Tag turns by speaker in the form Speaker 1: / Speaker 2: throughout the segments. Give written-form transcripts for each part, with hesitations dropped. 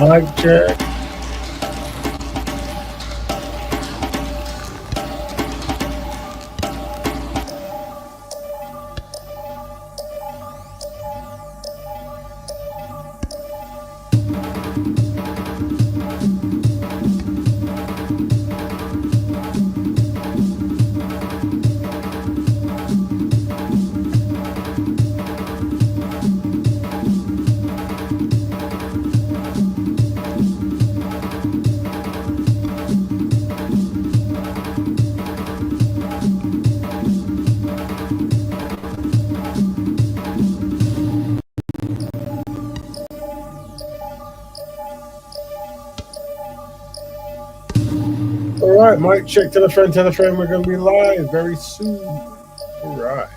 Speaker 1: Mic check. All right, mic check. Tell a friend, tell a friend. We're going to be live very soon. All right.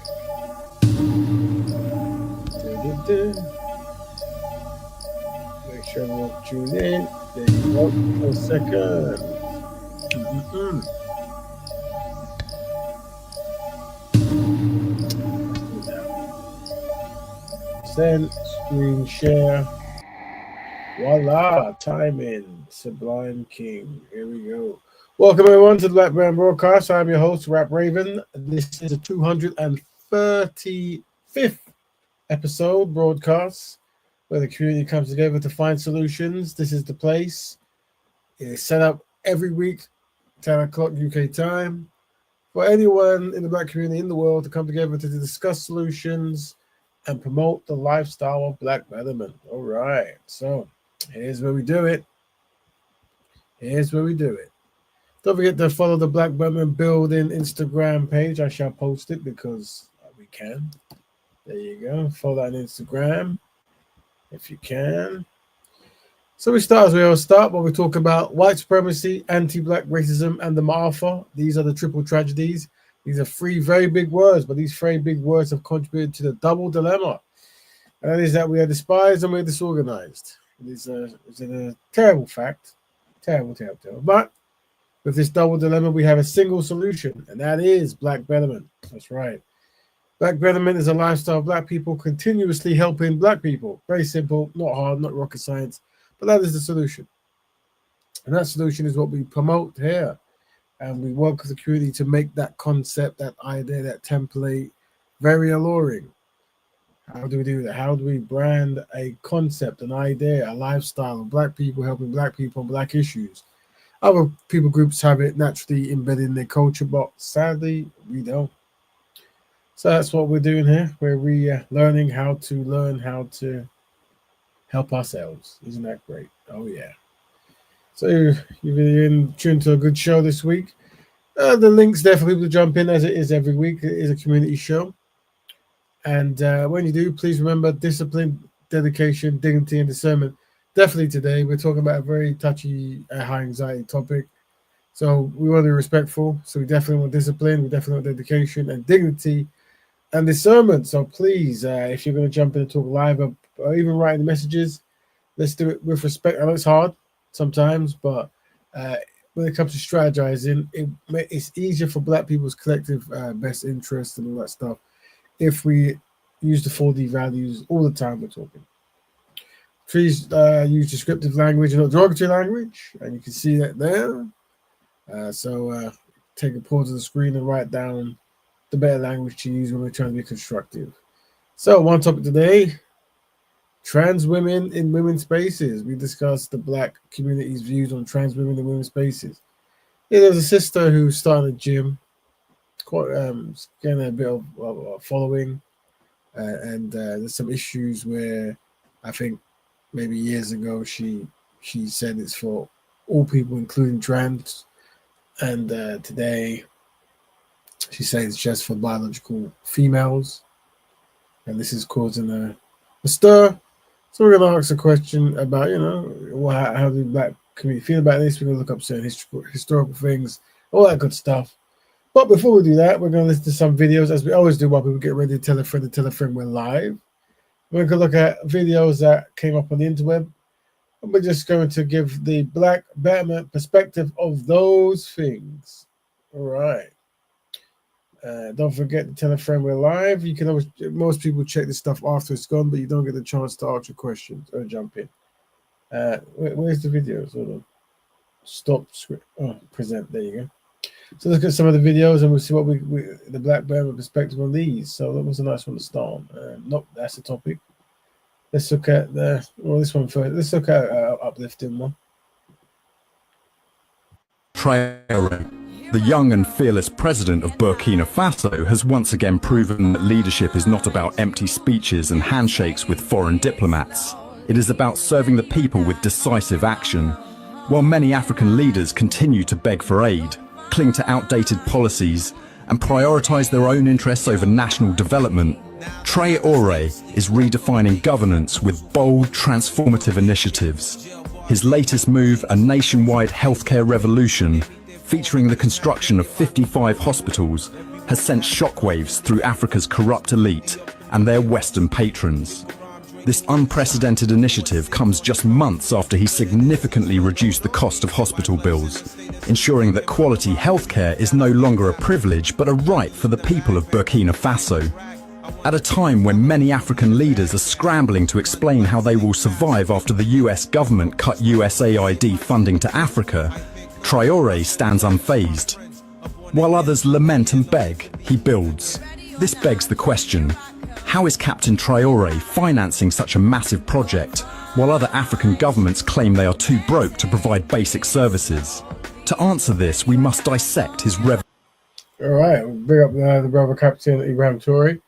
Speaker 1: Make sure everyone tune in. There you go. 1 second. Send, screen share. Voila, timing, Sublime King. Here we go. Welcome everyone to the Black Brand Broadcast. I'm your host, Rap Raven. This is a 235th episode broadcast where the community comes together to find solutions. This is the place. It is set up every week, 10 o'clock UK time, for anyone in the Black community in the world to come together to discuss solutions and promote the lifestyle of Black Betterment. All right, so here's where we do it. Here's where we do it. Don't forget to follow the Black Betterment Building Instagram page. I shall post it because we can. There you go. Follow that on Instagram if you can. So we start as we always start, where we talk about white supremacy, anti-Black racism, and the Ma'afa. These are the triple tragedies. These are three very big words, but these three big words have contributed to the double dilemma. And that is that we are despised and we're disorganized. It's a terrible fact. Terrible. But with this double dilemma, we have a single solution, and that is Black Betterment. That's right. Black Betterment is a lifestyle of Black people continuously helping Black people. Very simple, not hard, not rocket science, but that is the solution. And that solution is what we promote here. And we work with the community to make that concept, that idea, that template very alluring. How do we do that? How do we brand a concept, an idea, a lifestyle of Black people helping Black people on Black issues? Other people groups have it naturally embedded in their culture, but sadly, we don't. So that's what we're doing here. We're learning how to help ourselves. Isn't that great? Oh, yeah. So you've been tuned to a good show this week. The link's there for people to jump in, as it is every week. It is a community show. And when you do, please remember discipline, dedication, dignity, and discernment. Definitely today, we're talking about a very touchy, high anxiety topic. So we want to be respectful. So we definitely want discipline. We definitely want dedication and dignity and discernment. So please, if you're going to jump in and talk live or even writing messages, let's do it with respect. I know it's hard sometimes, but when it comes to strategizing, it's easier for Black people's collective best interest and all that stuff if we use the 4D values all the time we're talking. Please use descriptive language and not derogatory language, and you can see that there. So take a pause of the screen and write down the better language to use when we're trying to be constructive. So one topic today, trans women in women's spaces. We discussed the Black community's views on trans women in women's spaces. Yeah, there's a sister who started a gym, getting a bit of following, and there's some issues where I think maybe years ago she said it's for all people, including trans, and today she says it's just for biological females, and this is causing a stir. So we're going to ask a question about, how do Black community feel about this? We're going to look up certain historical things, all that good stuff. But before we do that, we're going to listen to some videos, as we always do while people get ready to tell a friend we're live. We're going to look at videos that came up on the interweb, and we're just going to give the Black Betterment perspective of those things. All right. Don't forget to tell a friend we're live. You can always, most people check this stuff after it's gone, but you don't get the chance to ask your questions or jump in. Where's the video? Sort of stop script. Oh, present. There you go. So let's look at some of the videos and we'll see what we the Black Bear perspective on these. So that was a nice one to start on. Nope, that's the topic. Let's look at this one first. Let's look at uplifting one.
Speaker 2: Traoré, the young and fearless president of Burkina Faso, has once again proven that leadership is not about empty speeches and handshakes with foreign diplomats. It is about serving the people with decisive action. While many African leaders continue to beg for aid, cling to outdated policies, and prioritize their own interests over national development, Traoré is redefining governance with bold, transformative initiatives. His latest move, a nationwide healthcare revolution, featuring the construction of 55 hospitals, has sent shockwaves through Africa's corrupt elite and their Western patrons. This unprecedented initiative comes just months after he significantly reduced the cost of hospital bills, ensuring that quality healthcare is no longer a privilege but a right for the people of Burkina Faso. At a time when many African leaders are scrambling to explain how they will survive after the US government cut USAID funding to Africa, Traoré stands unfazed. While others lament and beg, he builds. This begs the question, how is Captain Traoré financing such a massive project while other African governments claim they are too broke to provide basic services? To answer this, we must dissect his revenue.
Speaker 1: All right, bring up the brother Captain Ibrahim Traoré.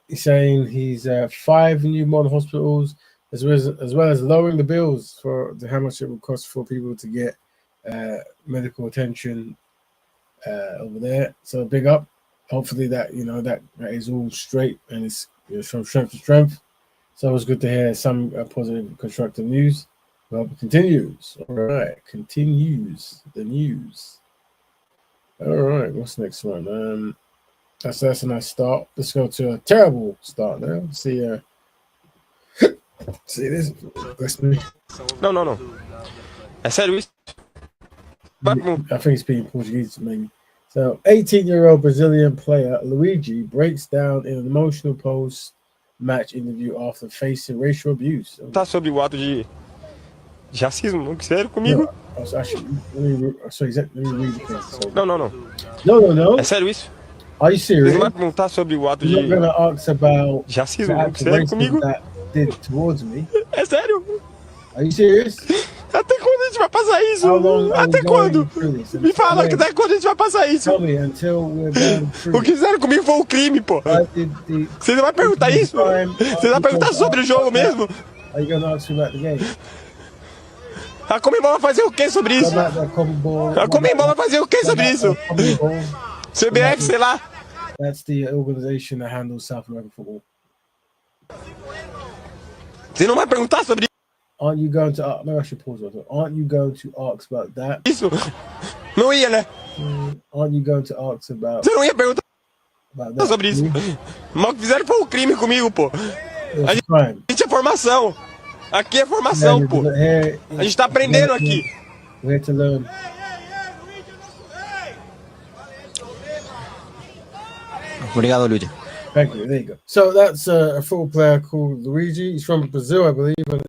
Speaker 1: He's saying he's 5 new modern hospitals, as well as lowering the bills for how much it would cost for people to get medical attention over there. So big up. Hopefully that that is all straight and it's from strength to strength. So it's good to hear some positive, constructive news. Well, it continues. All right, continues the news. All right, what's the next one? That's a nice start. Let's go to a terrible start now. See this? That's me.
Speaker 3: Não. É sério isso?
Speaker 1: I think he's speaking Portuguese, maybe. So, 18-year-old Brazilian player Luigi breaks down in an emotional post-match interview after facing racial abuse.
Speaker 3: Tá sobre o ato de racismo? Sério comigo?
Speaker 1: No, actually, let me read the thing. So,
Speaker 3: Não.
Speaker 1: No.
Speaker 3: É sério isso?
Speaker 1: Are you serious?
Speaker 3: Você não vai perguntar sobre o ato
Speaker 1: You're
Speaker 3: de
Speaker 1: not going to ask about
Speaker 3: racismo?
Speaker 1: the
Speaker 3: Sério
Speaker 1: racism
Speaker 3: comigo?
Speaker 1: that did towards me?
Speaker 3: É sério?
Speaker 1: Are you serious?
Speaker 3: Até quando a gente vai passar isso?
Speaker 1: How long are we
Speaker 3: Até quando?
Speaker 1: going through this?
Speaker 3: Me fala, até quando a gente vai passar isso?
Speaker 1: Tell me until we're going through.
Speaker 3: O que fizeram comigo foi um crime, pô. Você não vai perguntar isso? Você vai perguntar sobre o jogo mesmo?
Speaker 1: Are you going to ask me about the game?
Speaker 3: A Comembol vai fazer o que sobre isso? A Comembol vai fazer o que sobre isso? CBF, sei lá.
Speaker 1: That's the organization that handles South American football.
Speaker 3: Você não vai perguntar sobre
Speaker 1: Aren't you going to? Maybe I should pause. Aren't you going to ask about that?
Speaker 3: isso? Não ia, né?
Speaker 1: Aren't you going to ask about?
Speaker 3: Você não ia perguntar
Speaker 1: that?
Speaker 3: sobre isso. Mas o que fizeram foi um crime comigo, pô. A gente é formação. Aqui é formação, pô. A gente tá aprendendo aqui.
Speaker 1: We're here to learn.
Speaker 4: Obrigado, Luigi.
Speaker 1: Thank you. There you go. So that's a football player called Luigi. He's from Brazil, I believe. And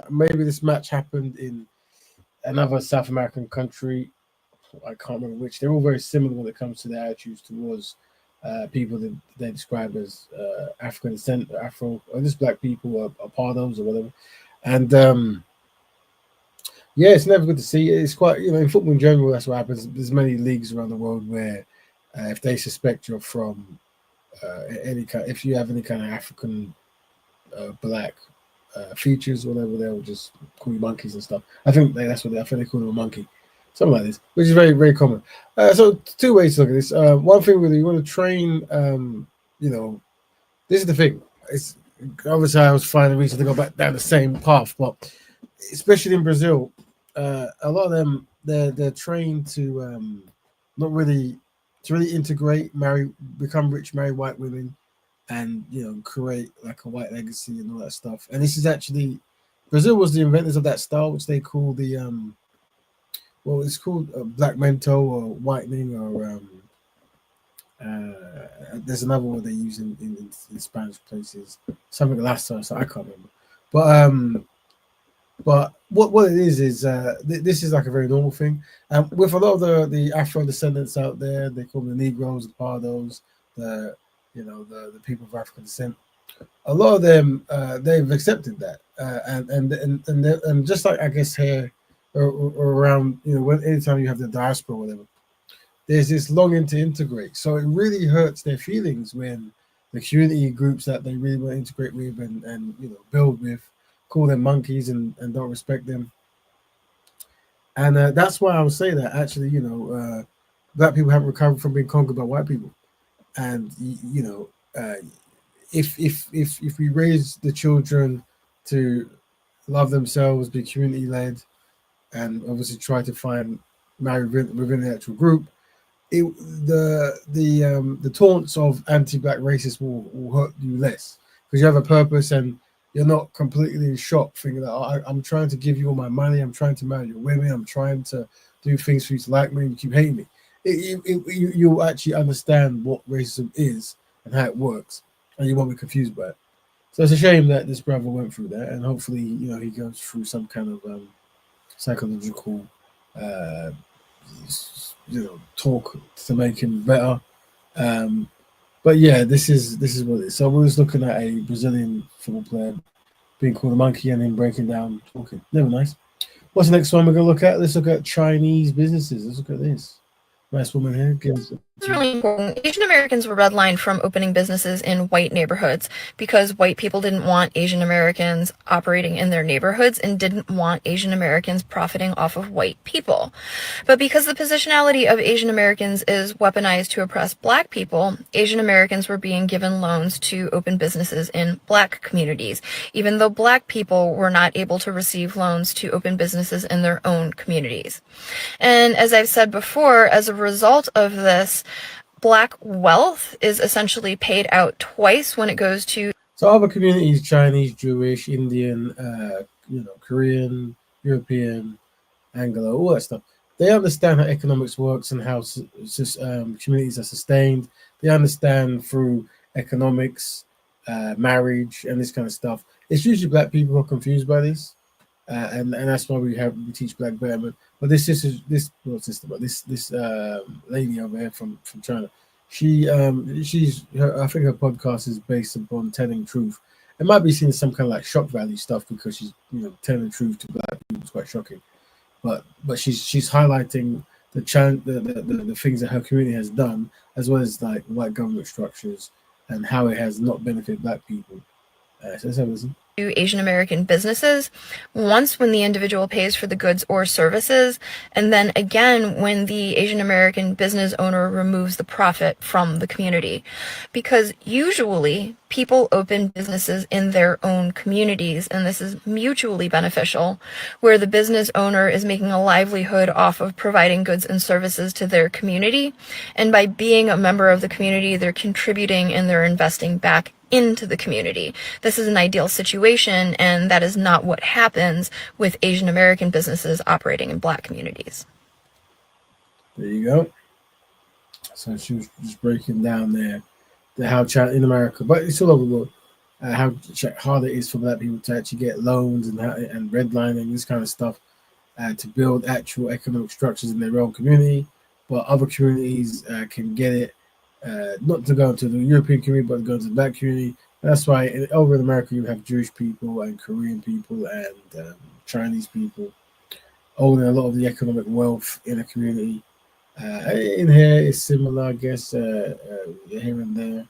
Speaker 1: maybe this match happened in another South American country. I can't remember which. They're all very similar when it comes to their attitudes towards people that they describe as African descent, Afro, or just black people, or pardos or whatever. And yeah, it's never good to see. It's quite, in football in general, that's what happens. There's many leagues around the world where if they suspect you're from if you have any kind of African black features or whatever, they'll just call you monkeys and stuff. I think that's what I think they call them, a monkey, something like this, which is very, very common. So 2 ways to look at this. One thing, really, you want to train. This is the thing. It's obviously I was finding reason to go back down the same path, but especially in Brazil, a lot of them they're trained to not really. To really integrate, become rich, marry white women, and create like a white legacy and all that stuff. And this is actually Brazil was the inventors of that style, which they call the it's called black mento or whitening, or there's another word they use in Spanish places, something lassa, so I can't remember. But But what it is this is like a very normal thing. With a lot of the Afro descendants out there, they call them the Negroes, the Pardos, the people of African descent. A lot of them they've accepted that, and just like I guess here or around, when anytime you have the diaspora or whatever, there's this longing to integrate. So it really hurts their feelings when the community groups that they really want to integrate with and build with call them monkeys and don't respect them. And that's why I would say that actually, black people haven't recovered from being conquered by white people. And if we raise the children to love themselves, be community led, and obviously try to find marry within the actual group, the taunts of anti-black racists will hurt you less because you have a purpose and you're not completely in shock thinking that I'm trying to give you all my money, I'm trying to marry your women, I'm trying to do things for you to like me, and you keep hating me. You'll actually understand what racism is and how it works, and you won't be confused by it. So it's a shame that this brother went through that, and hopefully, he goes through some kind of psychological, talk to make him better. But yeah, this is what it is. So we're just looking at a Brazilian football player being called a monkey and him breaking down talking. Never nice. What's the next one we're gonna look at? Let's look at Chinese businesses. Let's look at this. Nice woman here.
Speaker 5: It's really important. Asian Americans were redlined from opening businesses in white neighborhoods because white people didn't want Asian Americans operating in their neighborhoods and didn't want Asian Americans profiting off of white people. But because the positionality of Asian Americans is weaponized to oppress black people, Asian Americans were being given loans to open businesses in black communities, even though black people were not able to receive loans to open businesses in their own communities. And as I've said before, as a result of this, black wealth is essentially paid out twice when it goes to
Speaker 1: other communities: Chinese, Jewish, Indian, Korean, European, Anglo, all that stuff. They understand how economics works and how communities are sustained. They understand through economics, marriage, and this kind of stuff. It's usually black people who are confused by this, and that's why we teach black betterment. But this lady over here from China, I think her podcast is based upon telling truth. It might be seen as some kind of like shock value stuff because she's telling the truth to black people. It's quite shocking, but she's highlighting the things that her community has done, as well as like white government structures and how it has not benefited black people. So let's have a listen.
Speaker 5: Asian American businesses, once when the individual pays for the goods or services, and then again when the Asian American business owner removes the profit from the community. Because usually people open businesses in their own communities, and this is mutually beneficial, where the business owner is making a livelihood off of providing goods and services to their community, and by being a member of the community, they're contributing and they're investing back into the community. This is an ideal situation, and that is not what happens with Asian American businesses operating in black communities.
Speaker 1: There you go. So she was just breaking down there how China in America, but it's all over the world, how hard it is for black people to actually get loans and redlining, this kind of stuff, to build actual economic structures in their own community. But other communities can get it. Not to go into the European community, but to go into the black community. That's why over in America you have Jewish people and Korean people and Chinese people owning a lot of the economic wealth in a community. In here it's similar, I guess, here and there.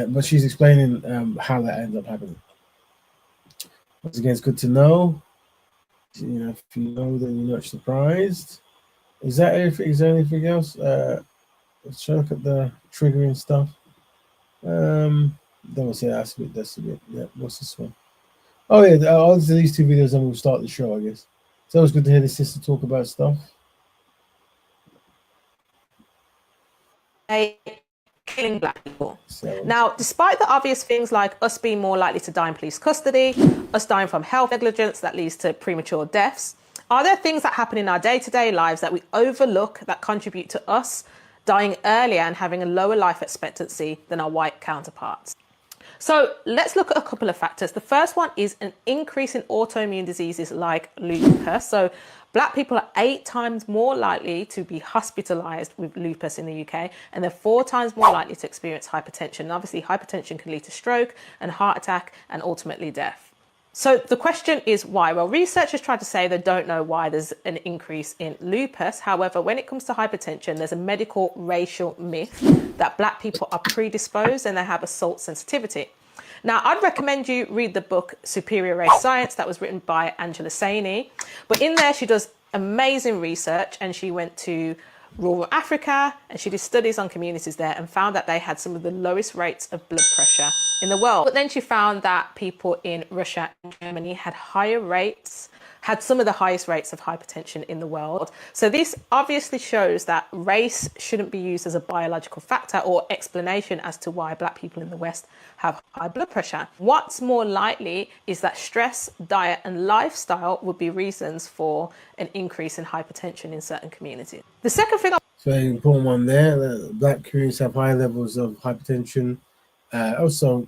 Speaker 1: But she's explaining how that ends up happening. Once again, it's good to know. If you know, then you're not surprised. Is that everything? Is there anything else? Let's try to look at the triggering stuff. Don't say that's a bit. Yeah, what's this one? Oh yeah, I'll do these two videos and we'll start the show, I guess. It's always good to hear the sister talk about stuff.
Speaker 6: Killing black people. Now, despite the obvious things like us being more likely to die in police custody, us dying from health negligence that leads to premature deaths, are there things that happen in our day-to-day lives that we overlook that contribute to us dying earlier and having a lower life expectancy than our white counterparts? So let's look at a couple of factors. The first one is an increase in autoimmune diseases like lupus. So Black people are 8 times more likely to be hospitalized with lupus in the UK, and they're 4 times more likely to experience hypertension. And obviously, hypertension can lead to stroke and heart attack and ultimately death. So the question is why? Well, researchers try to say they don't know why there's an increase in lupus. However, when it comes to hypertension, there's a medical racial myth that Black people are predisposed and they have a salt sensitivity. Now, I'd recommend you read the book Superior Race Science that was written by Angela Saini. But in there, she does amazing research, and she went to rural Africa and she did studies on communities there and found that they had some of the lowest rates of blood pressure in the world. But then she found that people in Russia and Germany had some of the highest rates of hypertension in the world. So this obviously shows that race shouldn't be used as a biological factor or explanation as to why Black people in the West have high blood pressure. What's more likely is that stress, diet, and lifestyle would be reasons for an increase in hypertension in certain communities. The second thing
Speaker 1: very important one there. Black communities have high levels of hypertension, also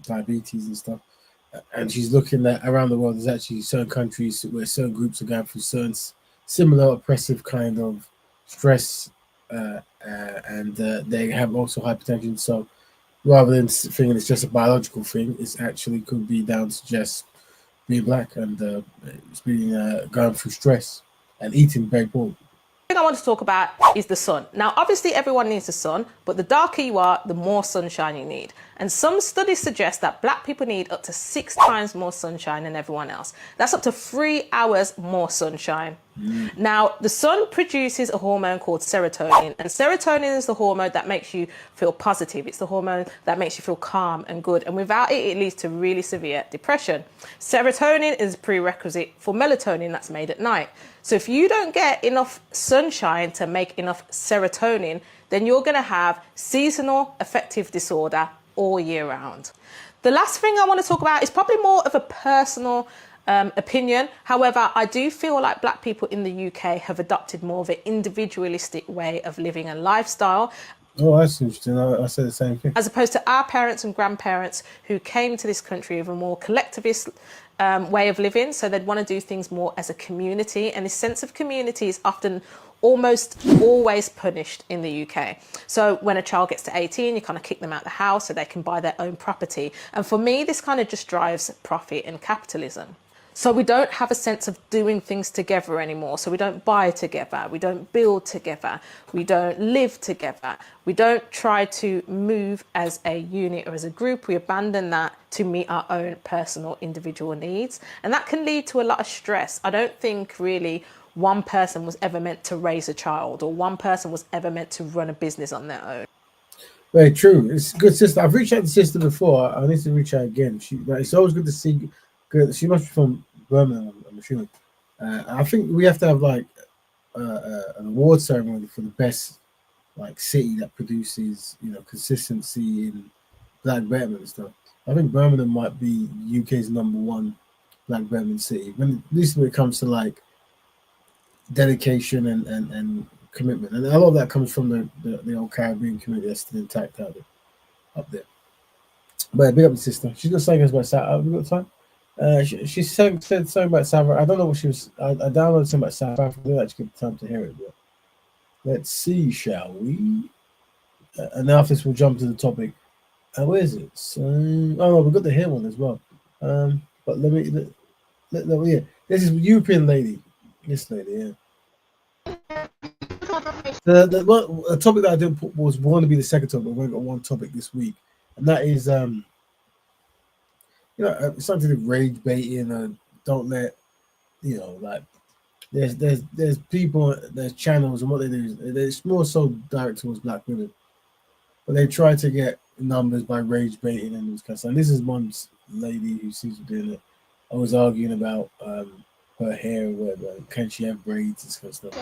Speaker 1: diabetes and stuff. And she's looking at around the world, there's actually certain countries where certain groups are going through certain similar oppressive kind of stress, and they have also hypertension. So rather than thinking it's just a biological thing, it actually could be down to just being Black and it's being going through stress and eating very poorly.
Speaker 6: The thing I want to talk about is the sun. Now, obviously everyone needs the sun, but the darker you are, the more sunshine you need. And some studies suggest that Black people need up to 6 times more sunshine than everyone else. That's up to 3 hours more sunshine. Now, the sun produces a hormone called serotonin, and serotonin is the hormone that makes you feel positive. It's the hormone that makes you feel calm and good, and without it, it leads to really severe depression. Serotonin is a prerequisite for melatonin that's made at night. So if you don't get enough sunshine to make enough serotonin, then you're going to have seasonal affective disorder all year round. The last thing I want to talk about is probably more of a personal opinion. However, I do feel like Black people in the UK have adopted more of an individualistic way of living and lifestyle.
Speaker 1: Oh, that's interesting. I said the same thing.
Speaker 6: As opposed to our parents and grandparents who came to this country with a more collectivist way of living. So they'd want to do things more as a community. And this sense of community is often almost always punished in the UK. So when a child gets to 18, you kind of kick them out the house so they can buy their own property. And for me, this kind of just drives profit and capitalism. So we don't have a sense of doing things together anymore. So we don't buy together, we don't build together, we don't live together. We don't try to move as a unit or as a group. We abandon that to meet our own personal individual needs. And that can lead to a lot of stress. I don't think really one person was ever meant to raise a child, or one person was ever meant to run a business on their own.
Speaker 1: Very true. It's a good sister. I've reached out to sister before. I need to reach out again. It's always good to see. Good. She must be from Birmingham, I'm assuming. I think we have to have like an award ceremony for the best like city that produces, consistency in Black Betterment and stuff. I think Birmingham might be UK's #1 Black Betterment city, at least when it comes to like dedication and commitment. And a lot of that comes from the old Caribbean community that's still intact up there. But big up the sister. She's got something about South. Have we got time? She said something about South Africa. I don't know what she was. I downloaded something about South Africa. I didn't actually get the time to hear it. But let's see, shall we? And now this will jump to the topic. Where is it? Oh no, we've got the hair one as well. But yeah. This is European lady. This lady, yeah. The topic that I didn't put was going to be the second topic. We've only got one topic this week, and that is something to do with rage baiting, and don't let like there's people, there's channels, and what they do is it's more so direct towards Black women, but they try to get numbers by rage baiting and this kind of stuff. And this is one lady who seems to be doing it. I was arguing about her hair, whatever. Can she have braids and kind of stuff?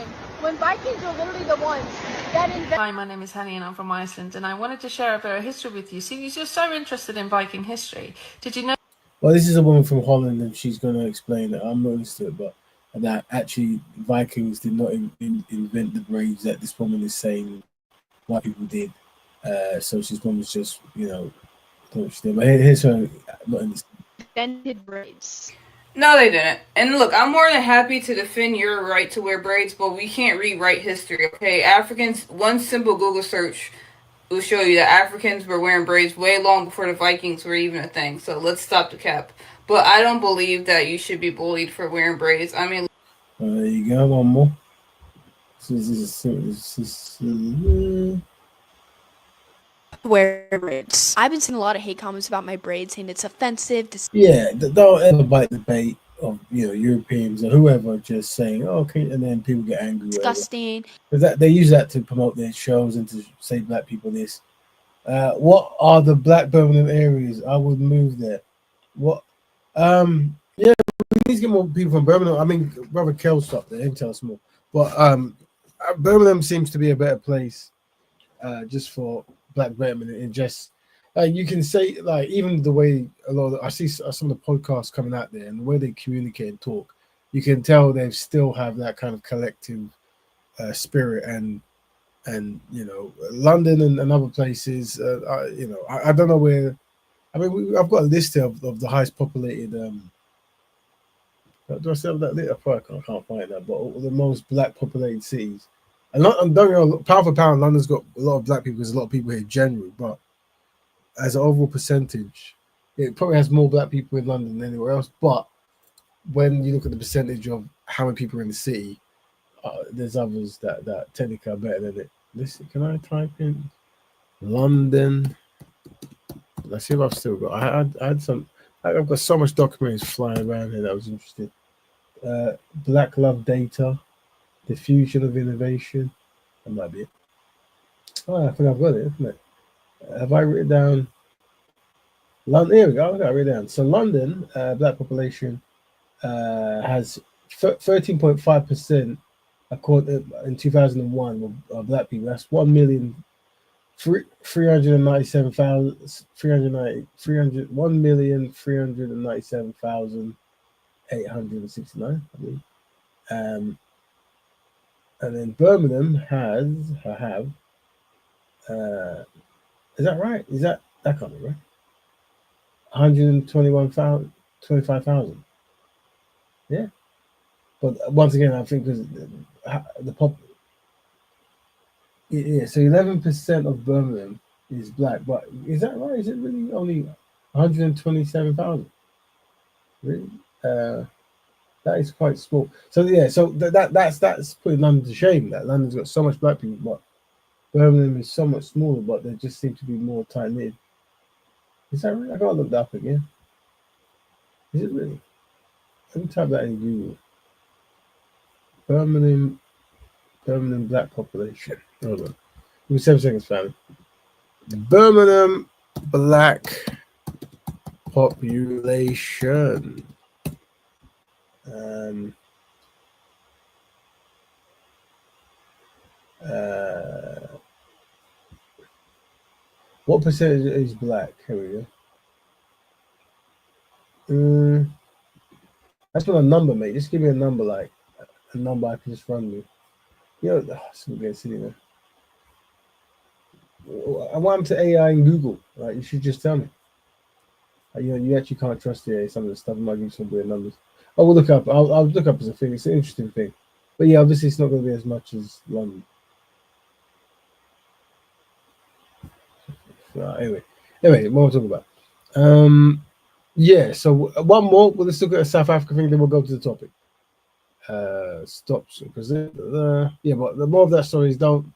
Speaker 7: When Vikings are literally the ones that invent.
Speaker 8: Hi, my name is Henny and I'm from Iceland, and I wanted to share a bit of history with you. See, you're so interested in Viking history. Did you know?
Speaker 1: Well, this is a woman from Holland, and she's going to explain it. I'm not used to it, but that actually Vikings did not invent the braids that this woman is saying white people did. So this woman's just, Don't understand. But here's her not in this.
Speaker 7: Invented braids.
Speaker 9: No, they didn't. And look, I'm more than happy to defend your right to wear braids, but we can't rewrite history, okay? Africans, one simple Google search will show you that Africans were wearing braids way long before the Vikings were even a thing. So let's stop the cap. But I don't believe that you should be bullied for wearing braids. I mean,
Speaker 1: there you go. One more.
Speaker 10: Wear braids. I've been seeing a lot of hate comments about my braids, saying it's offensive.
Speaker 1: Yeah, don't ever bite the bait of Europeans or whoever just saying, "Oh, okay," and then people get angry.
Speaker 10: Disgusting.
Speaker 1: Because they use that to promote their shows and to say black people this. What are the black Birmingham areas? I would move there. What? Yeah, we need to get more people from Birmingham. I mean, Brother Kel stopped there. He can tell us more. But Birmingham seems to be a better place just for black Birmingham. And just you can say, like, even the way I see some of the podcasts coming out there and the way they communicate and talk, you can tell they still have that kind of collective spirit and London and other places. I don't know where. I mean, I've got a list of the highest populated. Do I still have that list? I can't find that, but the most black populated cities. And don't get me wrong, pound for pound, London's got a lot of black people. There's a lot of people here generally, but as an overall percentage, it probably has more black people in London than anywhere else. But when you look at the percentage of how many people are in the city, there's others that technically are better than it. Listen, can I type in London? Let's see if I've still got. I had some. I've got so much documents flying around here that I was interested. Black love data, diffusion of innovation. That might be it. Oh, I think I've got it, isn't it? Have I written down London? Here we go. I got it written down. So London, black population has 13.5%. According in 2001 of black people. That's 1,397,869. I believe. And then Birmingham has is that right? Is that can't be right? 125,000. Yeah. But once again, I think because the pop. Yeah, so 11% of Birmingham is black, but is that right? Is it really only 127,000? Really? That is quite small. So yeah, so that's putting London to shame. That London's got so much black people, but Birmingham is so much smaller, but they just seem to be more tight knit. Is that right? I gotta look that up again. Is it really? Let me type that in Google. Birmingham black population. Hold on. Give me 7 seconds, family. Birmingham black population. What percentage is black? Here we go. That's not a number, mate. Just give me a number, like a number I can just run with. It's gonna get silly, man. I want to AI in Google. Right, you should just tell me. You actually can't trust the AI. Some of the stuff might give you some weird numbers. I will look up. I'll look up as a thing. It's an interesting thing, but yeah, obviously it's not going to be as much as London. Anyway, what we're talking about. Yeah. So one more. Well, let's look at a South Africa thing. Then we'll go to the topic. Stops because but the more of that story is don't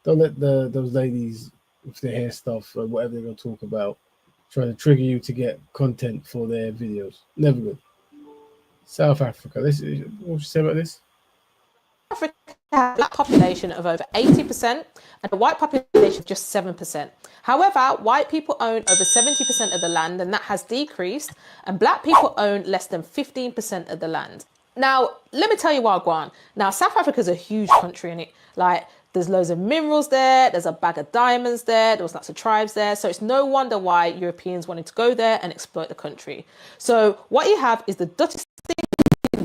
Speaker 1: let those ladies with their hair stuff or whatever they're going to talk about try to trigger you to get content for their videos. Never good. South Africa. What you say about this?
Speaker 6: Africa has a black population of over 80% and a white population of just 7%. However, white people own over 70% of the land, and that has decreased, and black people own less than 15% of the land. Now, let me tell you why, Guan. Now, South Africa is a huge country, and there's loads of minerals there, there's a bag of diamonds there was lots of tribes there, so it's no wonder why Europeans wanted to go there and exploit the country. So what you have is the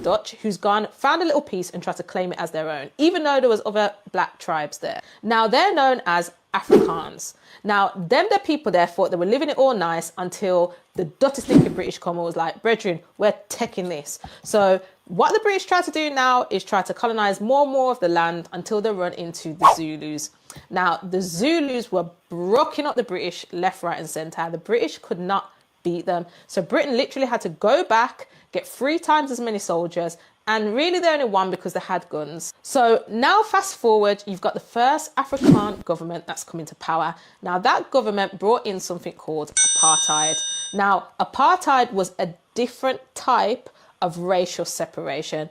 Speaker 6: Dutch who's found a little piece and tried to claim it as their own, even though there was other black tribes there. Now they're known as Afrikaans. Now, the people there thought they were living it all nice until the dirty stinking British come and was like, brethren, we're taking this. So what the British try to do now is try to colonize more and more of the land until they run into the Zulus. Now, the Zulus were broken up the British left, right and centre. The British could not beat them. So Britain literally had to go back, get 3 times as many soldiers, and really they only won because they had guns. So now fast forward, you've got the first Afrikaan government that's come into power. Now that government brought in something called apartheid. Now apartheid was a different type of racial separation.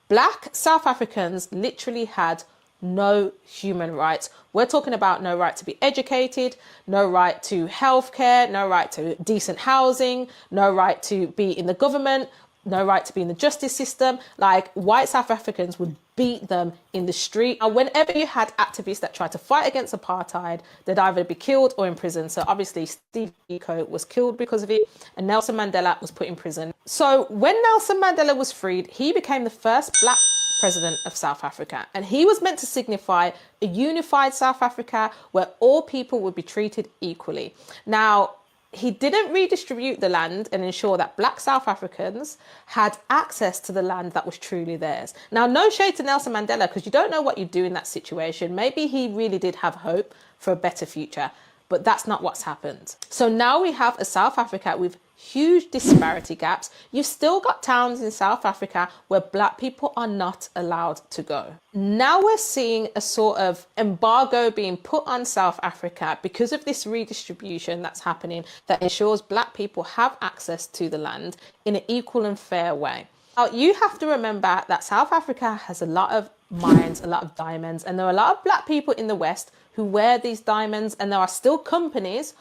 Speaker 6: Black South Africans literally had no human rights. We're talking about no right to be educated, no right to healthcare, no right to decent housing, no right to be in the government, no right to be in the justice system. Like, white South Africans would beat them in the street. And whenever you had activists that tried to fight against apartheid, they'd either be killed or in prison. So obviously Steve Biko was killed because of it, and Nelson Mandela was put in prison. So when Nelson Mandela was freed, he became the first black president of South Africa, and he was meant to signify a unified South Africa where all people would be treated equally. Now, he didn't redistribute the land and ensure that black South Africans had access to the land that was truly theirs. Now, no shade to Nelson Mandela, because you don't know what you do in that situation. Maybe he really did have hope for a better future, but that's not what's happened. So now we have a South Africa with huge disparity gaps. You've still got towns in South Africa where black people are not allowed to go. Now we're seeing a sort of embargo being put on South Africa because of this redistribution that's happening that ensures black people have access to the land in an equal and fair way. Now, you have to remember that South Africa has a lot of mines, a lot of diamonds, and there are a lot of black people in the West who wear these diamonds, and there are still companies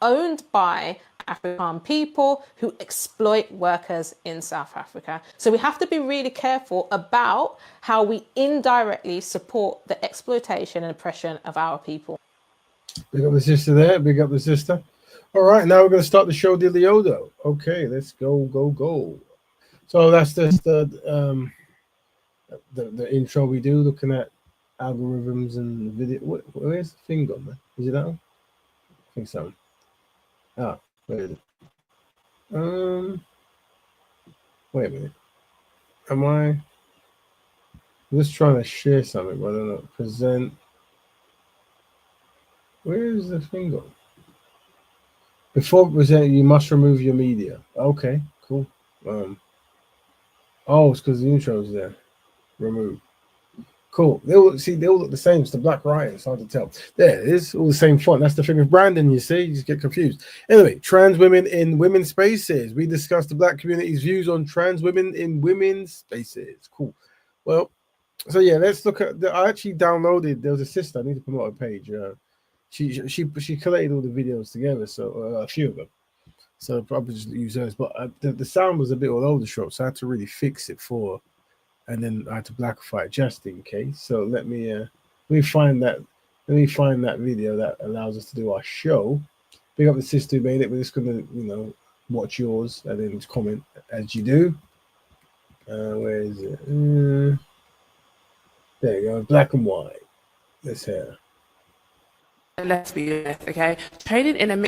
Speaker 6: owned by African people who exploit workers in South Africa. So we have to be really careful about how we indirectly support the exploitation and oppression of our people.
Speaker 1: Big up the sister there. Big up the sister. All right, now we're going to start the show, Diliodo. Okay, let's go. So that's just the intro we do, looking at algorithms and video. Where's the thing gone, man? Is it that one? I think so. Ah. Wait a minute. I'm just trying to share something, but I don't know. Present. Where is the thing going? Before present, you must remove your media. Okay, cool. Oh, it's because the intro's there. Remove. Cool. They all look the same. It's the black writing. It's hard to tell. There it is. All the same font. That's the thing with branding, you see. You just get confused. Anyway, trans women in women's spaces. We discussed the black community's views on trans women in women's spaces. Cool. Well, so yeah, let's look at. I actually downloaded. There was a sister. I need to promote a page. She collated all the videos together. So a few of them. So I'll probably just use those. But the sound was a bit all over the shop, so I had to really fix it for. And then I had to blackify it just in case. So let me find that video that allows us to do our show. Big up the sister who made it. We're just gonna watch yours and then comment as you do. Where is it? There you go, black and white. This here.
Speaker 11: Let's be honest, okay? Training in a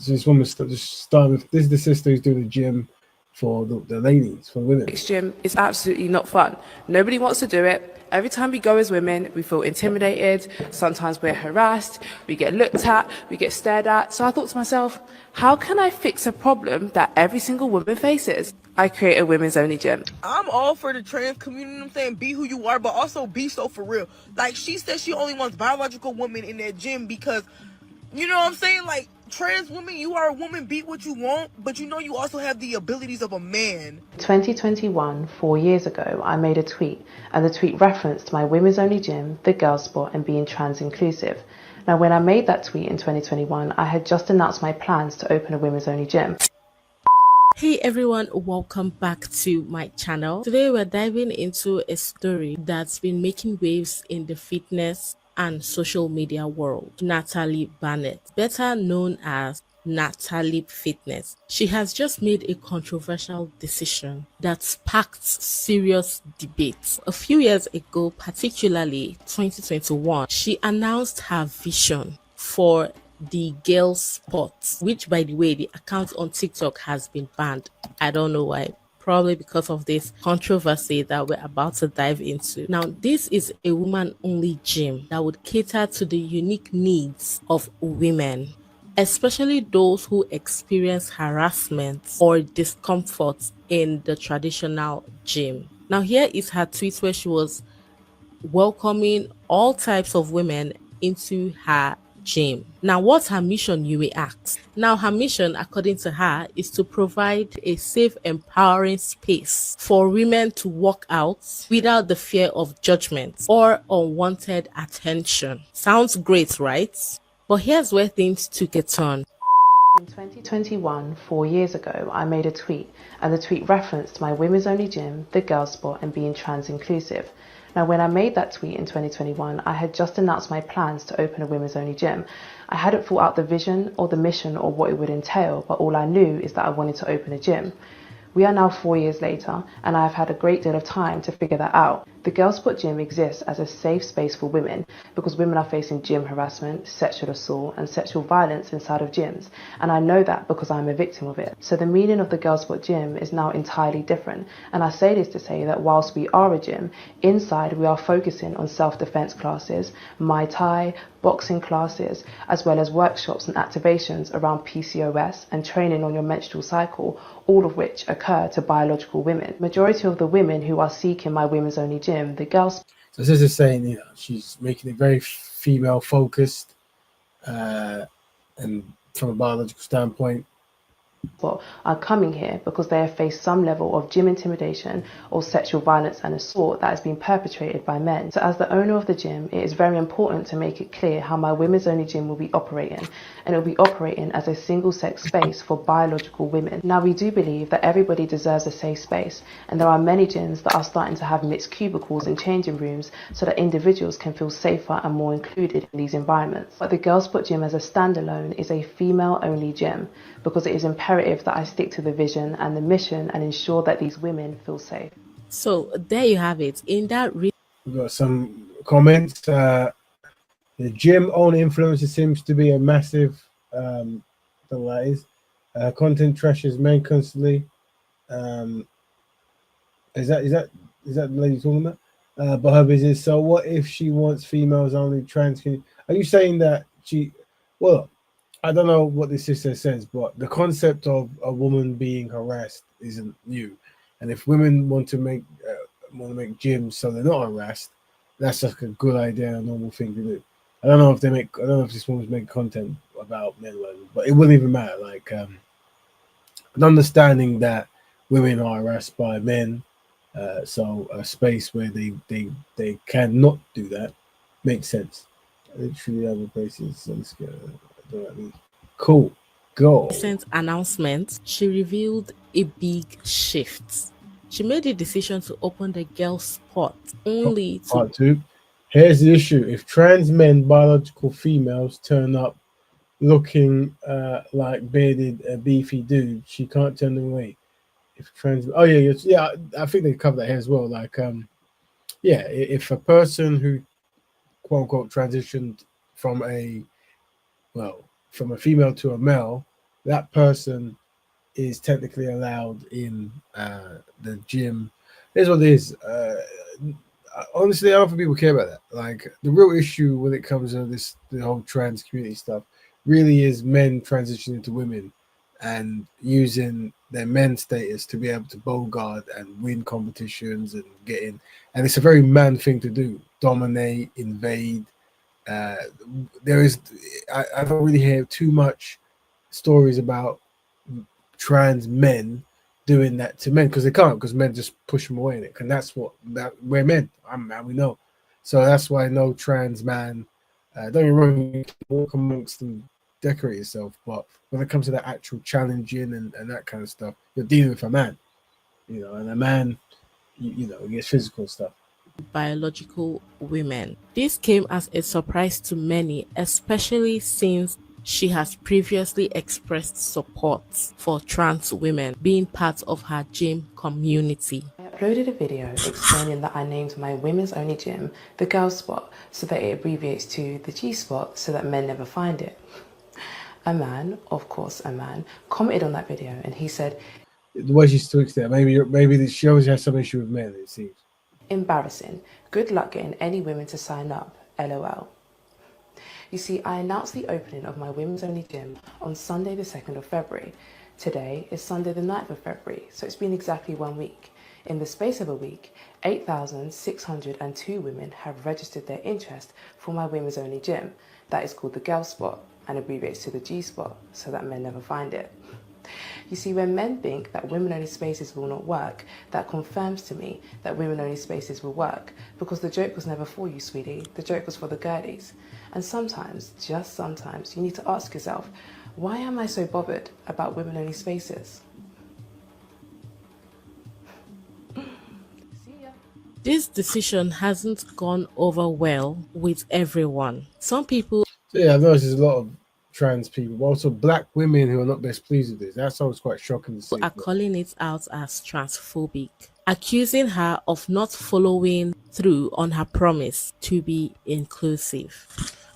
Speaker 1: This woman just start with this is the sister who's doing the gym. For the ladies, for women.
Speaker 11: Mixed gym is absolutely not fun. Nobody wants to do it. Every time we go as women, we feel intimidated. Sometimes we're harassed. We get looked at. We get stared at. So I thought to myself, how can I fix a problem that every single woman faces? I create a women's only gym.
Speaker 12: I'm all for the trans community, you know what I'm saying? Be who you are, but also be so for real. Like, she said she only wants biological women in that gym because, you know what I'm saying? Like, trans women, you are a woman, be what you want, but you also have the abilities of a man.
Speaker 13: 2021, 4 years ago, I made a tweet, and the tweet referenced my women's only gym, the girl spot, and being trans inclusive. Now, when I made that tweet in 2021, I had just announced my plans to open a women's only gym.
Speaker 14: Hey everyone, welcome back to my channel. Today we're diving into a story that's been making waves in the fitness and social media world. Natalie Barnett, better known as Natalie Fitness. She has just made a controversial decision that sparked serious debates. A few years ago, particularly 2021, she announced her vision for the girl sports, which by the way, the account on TikTok has been banned. I don't know why. Probably because of this controversy that we're about to dive into. Now, this is a woman only gym that would cater to the unique needs of women, especially those who experience harassment or discomfort in the traditional gym. Now, here is her tweet where she was welcoming all types of women into her gym. Now, what's her mission, you may ask? Now, her mission, according to her, is to provide a safe, empowering space for women to walk out without the fear of judgment or unwanted attention. Sounds great, right? But here's where things took a turn.
Speaker 13: In 2021, 4 years ago, I made a tweet, and the tweet referenced my women's only gym, the girl spot, and being trans inclusive. Now, when I made that tweet in 2021, I had just announced my plans to open a women's only gym. I hadn't thought out the vision or the mission or what it would entail, but all I knew is that I wanted to open a gym. We are now 4 years later, and I have had a great deal of time to figure that out. The Girl Spot Gym exists as a safe space for women because women are facing gym harassment, sexual assault, and sexual violence inside of gyms. And I know that because I'm a victim of it. So the meaning of the Girl Spot Gym is now entirely different. And I say this to say that whilst we are a gym, inside we are focusing on self-defense classes, Muay Thai, boxing classes, as well as workshops and activations around PCOS and training on your menstrual cycle, all of which occur to biological women. Majority of the women who are seeking my women's only gym, the girls.
Speaker 1: So this is saying, she's making it very female focused, and from a biological standpoint.
Speaker 13: Are coming here because they have faced some level of gym intimidation or sexual violence and assault that has been perpetrated by men. So as the owner of the gym, it is very important to make it clear how my women's only gym will be operating, and it will be operating as a single-sex space for biological women. Now, we do believe that everybody deserves a safe space, and there are many gyms that are starting to have mixed cubicles and changing rooms so that individuals can feel safer and more included in these environments. But the Girl Spot Gym as a standalone is a female-only gym because it is imperative that I stick to the vision and the mission and ensure that these women feel safe.
Speaker 14: So there you have it. In that
Speaker 1: we've got some comments. The gym owner influencer seems to be a massive content trashes men constantly. Is that the lady talking about? But her business. So what if she wants females only trans? Are you saying that she? Well, I don't know what this sister says, but the concept of a woman being harassed isn't new. And if women want to make gyms so they're not harassed, that's like a good idea, a normal thing to do. I don't know if this woman's making content about men learning, but it wouldn't even matter. Like an understanding that women are harassed by men, so a space where they cannot do that makes sense. Literally other places. Let's go. Cool. Go.
Speaker 14: Recent announcement, she revealed a big shift. She made a decision to open the Girl Spot only to.
Speaker 1: Part 2. Here's the issue: if trans men, biological females, turn up looking like bearded, beefy dudes, she can't turn them away. If trans, I think they cover that here as well. Like, if a person who quote unquote transitioned from a female to a male, that person is technically allowed in the gym. Here's what it is. Honestly, I don't think people care about that. Like, the real issue when it comes to the whole trans community stuff really is men transitioning to women and using their men status to be able to bogart and win competitions and get in. And it's a very man thing to do. Dominate, invade. I don't really hear too much stories about trans men doing that to men, because they can't, because men just push them away in it. And we're men. I'm a man, we know. So that's why no trans man, don't get me wrong, you can walk amongst them, decorate yourself, but when it comes to that actual challenging and that kind of stuff, you're dealing with a man, and a man, it gets physical stuff.
Speaker 14: Biological women. This came as a surprise to many, especially since she has previously expressed support for trans women being part of her gym community.
Speaker 13: uploaded a video explaining that I named my women's only gym the Girl Spot so that it abbreviates to the G Spot so that men never find it. A man, of course a man, commented on that video and he said,
Speaker 1: the way she tweaks there, maybe she always has some issue with men, it seems.
Speaker 13: Embarrassing. Good luck getting any women to sign up. LOL. You see, I announced the opening of my women's only gym on Sunday the 2nd of February. Today is Sunday the 9th of February, so it's been exactly 1 week. In the space of a week, 8,602 women have registered their interest for my women's only gym. That is called the Girl Spot and abbreviates to the G Spot so that men never find it. You see, when men think that women-only spaces will not work, that confirms to me that women-only spaces will work, because the joke was never for you, sweetie. The joke was for the girlies. And sometimes, just sometimes, you need to ask yourself, why am I so bothered about women-only spaces?
Speaker 14: This decision hasn't gone over well with everyone. Some people...
Speaker 1: So yeah, I noticed there's a lot of trans people, but also black women who are not best pleased with this. That's always quite shocking to see.
Speaker 14: Are calling it out as transphobic, accusing her of not following through on her promise to be inclusive.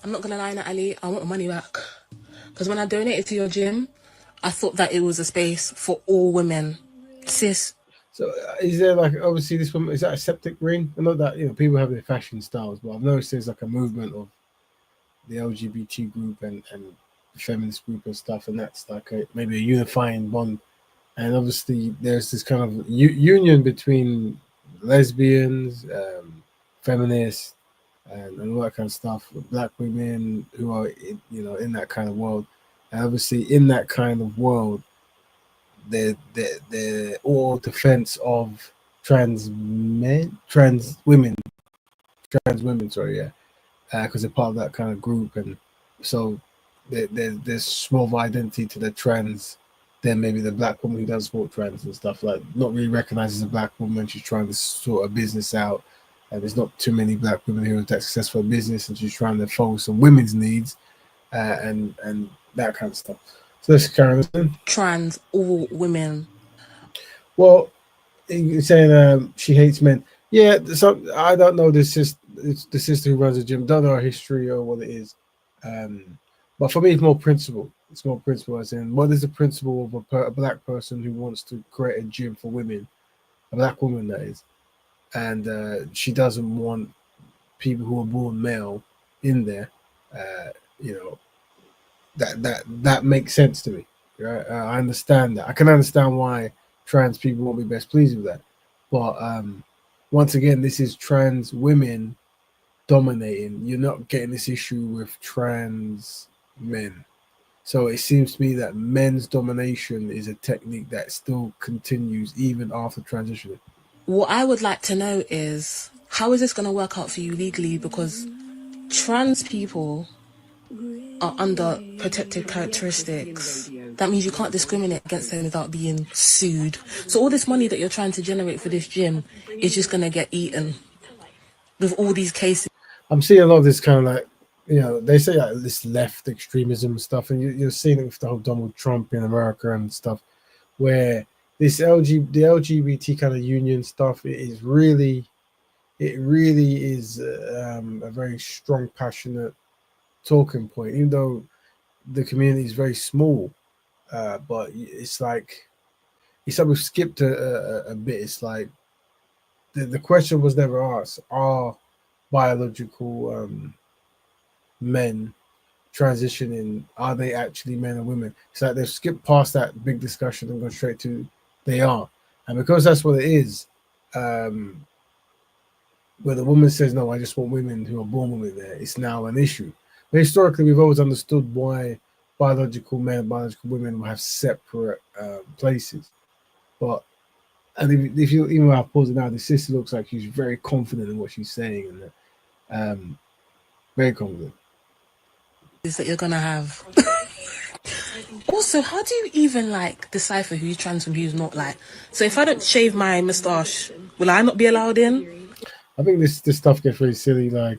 Speaker 11: I'm not gonna lie, Natalie, I want my money back. Because when I donated to your gym, I thought that it was a space for all women. Sis.
Speaker 1: So is there like, obviously this one, is that a septic ring? I know that, you know, people have their fashion styles, but I've noticed there's like a movement of the LGBT group and the feminist group and stuff, and that's like maybe a unifying bond. And obviously there's this kind of union between lesbians, feminists, and all that kind of stuff. Black women who are in that kind of world, and obviously in that kind of world, they're all defense of trans women. Sorry, yeah, because they're part of that kind of group, and so there's more of identity to the trans than maybe the black woman who does support trans and stuff, like not really recognized as a black woman. She's trying to sort a business out, and there's not too many black women who are that successful in business, and she's trying to focus on women's needs and that kind of stuff. So let's carry on.
Speaker 11: Trans, all women.
Speaker 1: Well, you're saying she hates men. Yeah, so I don't know the sister who runs the gym. Don't know her history or what it is. But for me, it's more principle. It's more principle, as in, what is the principle of a black person who wants to create a gym for women, a black woman that is, and she doesn't want people who are born male in there. That makes sense to me. Right? I understand that. I can understand why trans people won't be best pleased with that. But once again, this is trans women dominating. You're not getting this issue with trans men. So it seems to me that men's domination is a technique that still continues even after transitioning.
Speaker 11: What I would like to know is, how is this going to work out for you legally? Because trans people are under protected characteristics. That means you can't discriminate against them without being sued. So all this money that you're trying to generate for this gym is just going to get eaten with all these cases.
Speaker 1: I'm seeing a lot of this kind of like, they say like this left extremism stuff, and you're seeing it with the whole Donald Trump in America and stuff, where this the LGBT kind of union stuff, it really is a very strong, passionate talking point, even though the community is very small. But it's like we've skipped a bit. It's like the question was never asked: are biological men transitioning? Are they actually men or women? It's like they've skipped past that big discussion and gone straight to they are. And because that's what it is, where the woman says, no, I just want women who are born women there, it's now an issue. But historically, we've always understood why biological men and biological women will have separate places. But if you even have paused it now, the sister looks like she's very confident in what she's saying, and very confident.
Speaker 11: Is that you're gonna have. Also, how do you even decipher who's trans and who's not? So if I don't shave my moustache, will I not be allowed in?
Speaker 1: I think this stuff gets really silly. How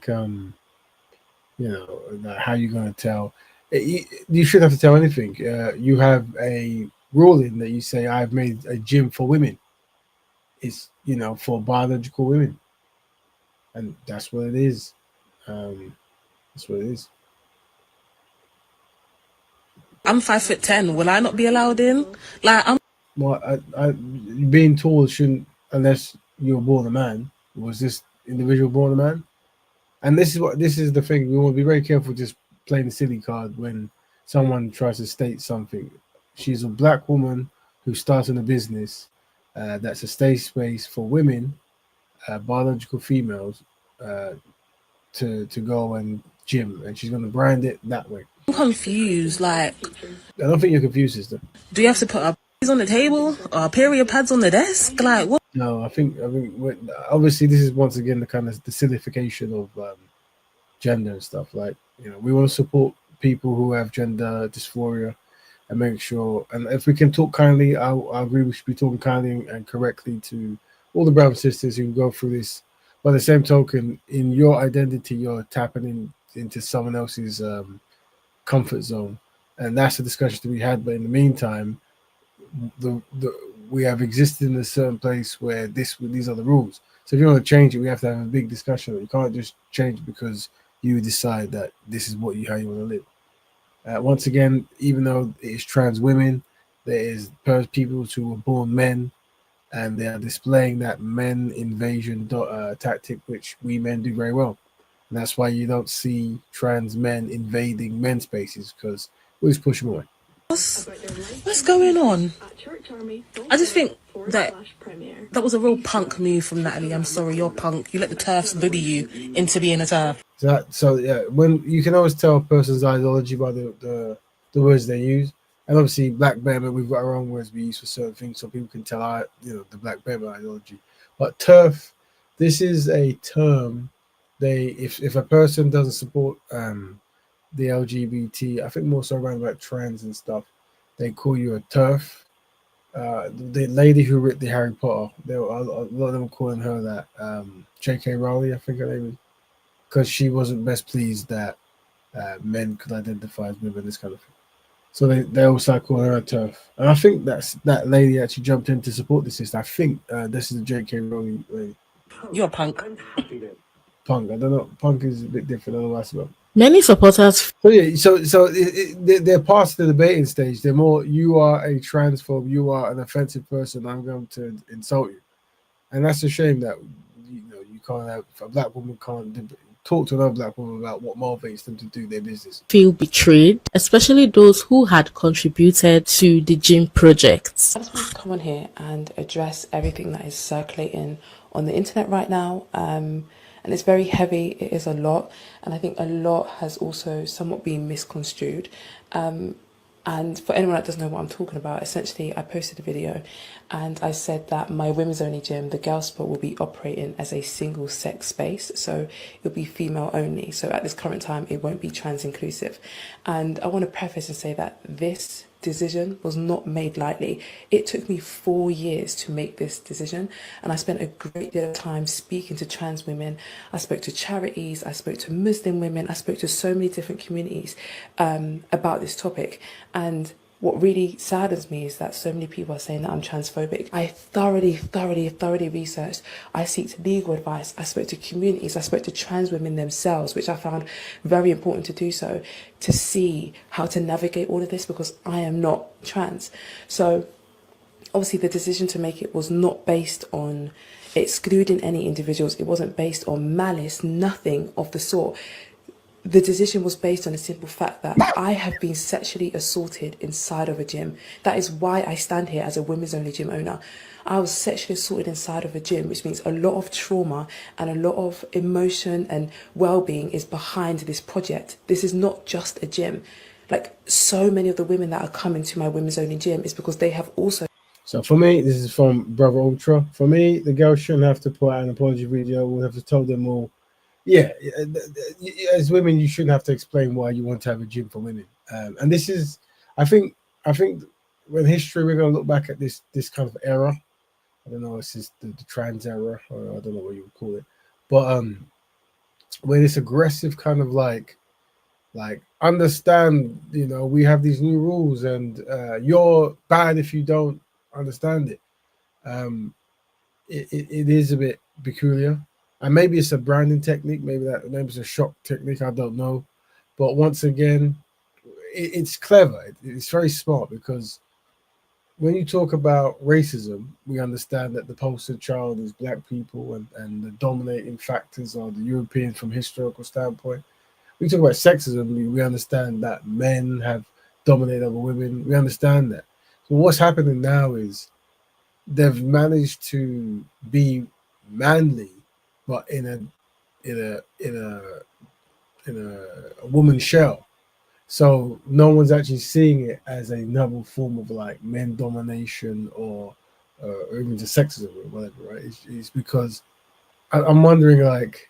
Speaker 1: you gonna tell? You shouldn't have to tell anything. You have a ruling that you say I've made a gym for women. It's for biological women, and that's what it is. That's what it is.
Speaker 15: I'm 5'10". Will I not be allowed in?
Speaker 1: Well, being tall shouldn't, unless you were born a man. Was this individual born a man? And this is the thing. We want to be very careful just playing the silly card when someone tries to state something. She's a black woman who started a business that's a safe space for women, biological females, to go and gym, and she's going to brand it that way.
Speaker 15: I'm confused. I
Speaker 1: don't think you're confused, sister.
Speaker 15: Do you have to put our on the table or period pads on the desk? What?
Speaker 1: No, I think obviously this is once again the kind of the sillification of gender and stuff. Like, we want to support people who have gender dysphoria and make sure. And if we can talk kindly, I agree we should be talking kindly and correctly to all the brown sisters who go through this. By the same token, in your identity, you're tapping into someone else's comfort zone, and that's a discussion to be had. But in the meantime, we have existed in a certain place where these are the rules. So if you want to change it, we have to have a big discussion. You can't just change because you decide that this is how you want to live. Once again, even though it is trans women, there is people who were born men, and they are displaying that men invasion tactic, which we men do very well. And that's why you don't see trans men invading men's spaces, because we just push them away.
Speaker 15: What's going on? I just think that was a real punk move from Natalie. I'm sorry, you're punk. You let the TERFs bully you into being a TERF.
Speaker 1: So yeah, when you can always tell a person's ideology by the words they use. And obviously, Black Betterment, we've got our own words we use for certain things, so people can tell the Black Betterment ideology. But TERF, this is a term. If a person doesn't support the LGBT, I think more so around about trans and stuff, they call you a TERF. The lady who wrote the Harry Potter, a lot of them calling her that. J.K. Rowling, I think her name is, because she wasn't best pleased that men could identify as women, this kind of thing. So they also call her a TERF. And I think that lady actually jumped in to support the sister. I think this is a J.K. Rowling lady.
Speaker 15: You're a punk.
Speaker 1: Punk, I don't know. Punk is a bit different. I don't know what that's about.
Speaker 14: Many supporters.
Speaker 1: So yeah, they're past the debating stage. They're more, you are a transphobe, you are an offensive person, I'm going to insult you, and that's a shame that you can't have a black woman can't talk to another black woman about what motivates them to do their business.
Speaker 14: Feel betrayed, especially those who had contributed to the gym projects.
Speaker 13: I just want to come on here and address everything that is circulating on the internet right now. And it's very heavy, it is a lot, and I think a lot has also somewhat been misconstrued. And for anyone that doesn't know what I'm talking about, essentially I posted a video and I said that my women's only gym, the Girl Spot, will be operating as a single sex space, so it'll be female only. So at this current time it won't be trans inclusive. And I want to preface and say that this decision was not made lightly. It took me 4 years to make this decision, and I spent a great deal of time speaking to trans women. I spoke to charities, I spoke to Muslim women, I spoke to so many different communities about this topic. And what really saddens me is that so many people are saying that I'm transphobic. I thoroughly researched. I seeked legal advice. I spoke to communities. I spoke to trans women themselves, which I found very important to do so, to see how to navigate all of this, because I am not trans. So obviously the decision to make it was not based on excluding any individuals. It wasn't based on malice, nothing of the sort. The decision was based on a simple fact that I have been sexually assaulted inside of a gym. That is why I stand here as a women's only gym owner. I was sexually assaulted inside of a gym, which means a lot of trauma and a lot of emotion and well-being is behind this project. This is not just a gym. Like, so many of the women that are coming to my women's only gym is because they have also...
Speaker 1: So for me, this is from Brother Ultra. For me, the girl shouldn't have to put out an apology video. We'll have to tell them all. Yeah, as women, you shouldn't have to explain why you want to have a gym for women. And this is, I think, when history, we're going to look back at this kind of era. I don't know, it's just the trans era, or I don't know what you would call it, but where this aggressive kind of like understand, we have these new rules, and you're bad if you don't understand it. it is a bit peculiar, and maybe it's a branding technique. Maybe it's a shock technique. I don't know, but once again, it's clever. It's very smart because when you talk about racism, we understand that the poster child is black people, and the dominating factors are the Europeans from historical standpoint. We talk about sexism, we understand that men have dominated over women. We understand that. So what's happening now is they've managed to be manly, but in a woman's shell. So no one's actually seeing it as another form of like men domination or even just sexism or whatever, right? It's because I'm wondering like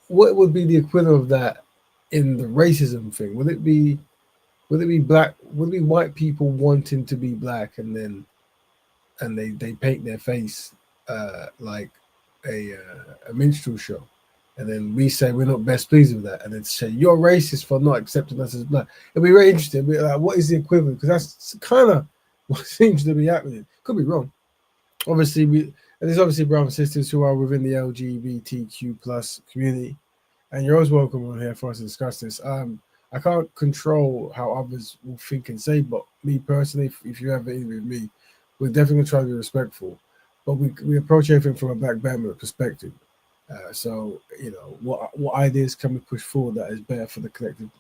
Speaker 1: what would be the equivalent of that in the racism thing? Would it be black? Would it be white people wanting to be black and they paint their face like a minstrel show, and then we say we're not best pleased with that, and then say you're racist for not accepting us as black? It'd be very interesting. It'd be like, what is the equivalent? Because that's kind of what seems to be happening. Could be wrong. Obviously, there's obviously brothers and sisters who are within the LGBTQ plus community, and you're always welcome on here for us to discuss this. I can't control how others will think and say, but me personally, if you ever interview me, we're definitely going to try to be respectful, but we approach everything from a Black Betterment perspective. So, what ideas can we push forward that is better for the collective,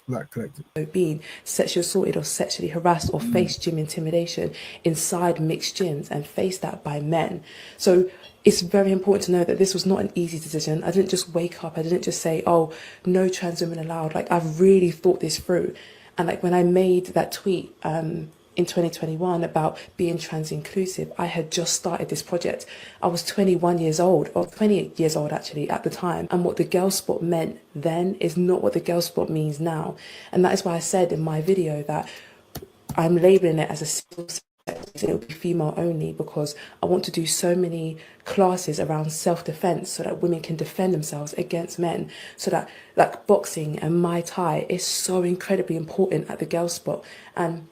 Speaker 1: Black collective?
Speaker 13: Being sexually assaulted or sexually harassed or face gym intimidation inside mixed gyms and face that by men. So it's very important to know that this was not an easy decision. I didn't just wake up. I didn't just say, oh, no trans women allowed. Like, I've really thought this through. And like when I made that tweet in 2021 about being trans inclusive, I had just started this project. I was 21 years old, or 28 years old actually at the time. And what the girl spot meant then is not what the girl spot means now. And that is why I said in my video that I'm labeling it as a single sex, it'll be female only, because I want to do so many classes around self-defense so that women can defend themselves against men, so that like boxing and Muay Thai is so incredibly important at the girl spot. And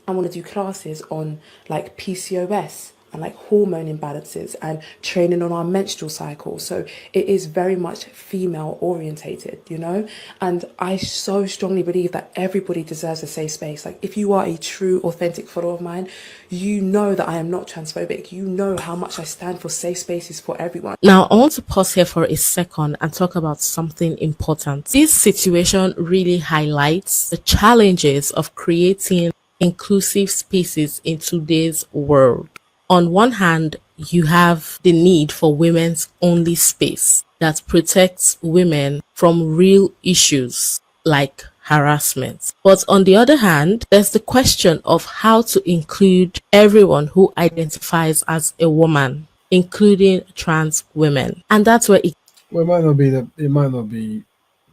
Speaker 13: I want to do classes on like PCOS and like hormone imbalances and training on our menstrual cycle. So it is very much female orientated, and I so strongly believe that everybody deserves a safe space. Like if you are a true authentic follower of mine, you know that I am not transphobic. You know how much I stand for safe spaces for everyone.
Speaker 14: Now, I want to pause here for a second and talk about something important. This situation really highlights the challenges of creating inclusive spaces in today's world. On one hand, you have the need for women's only space that protects women from real issues like harassment. But on the other hand, there's the question of how to include everyone who identifies as a woman, including trans women. And that's where it
Speaker 1: might not be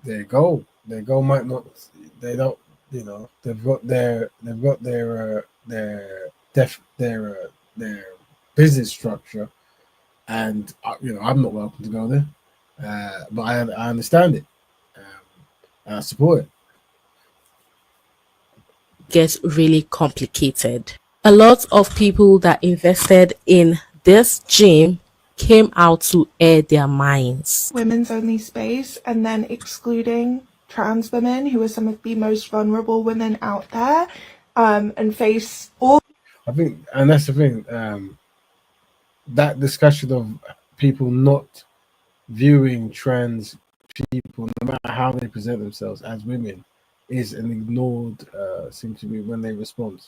Speaker 1: their goal. Their goal might not. They don't. They've got their business structure, and I'm not welcome to go there, but I understand it, and I support it.
Speaker 14: Gets really complicated. A lot of people that invested in this gym came out to air their minds.
Speaker 16: Women's only space, and then excluding trans women, who are some of the most vulnerable women out there, and face all.
Speaker 1: I think, and that's the thing, that discussion of people not viewing trans people, no matter how they present themselves as women, is an ignored, seems to be when they respond.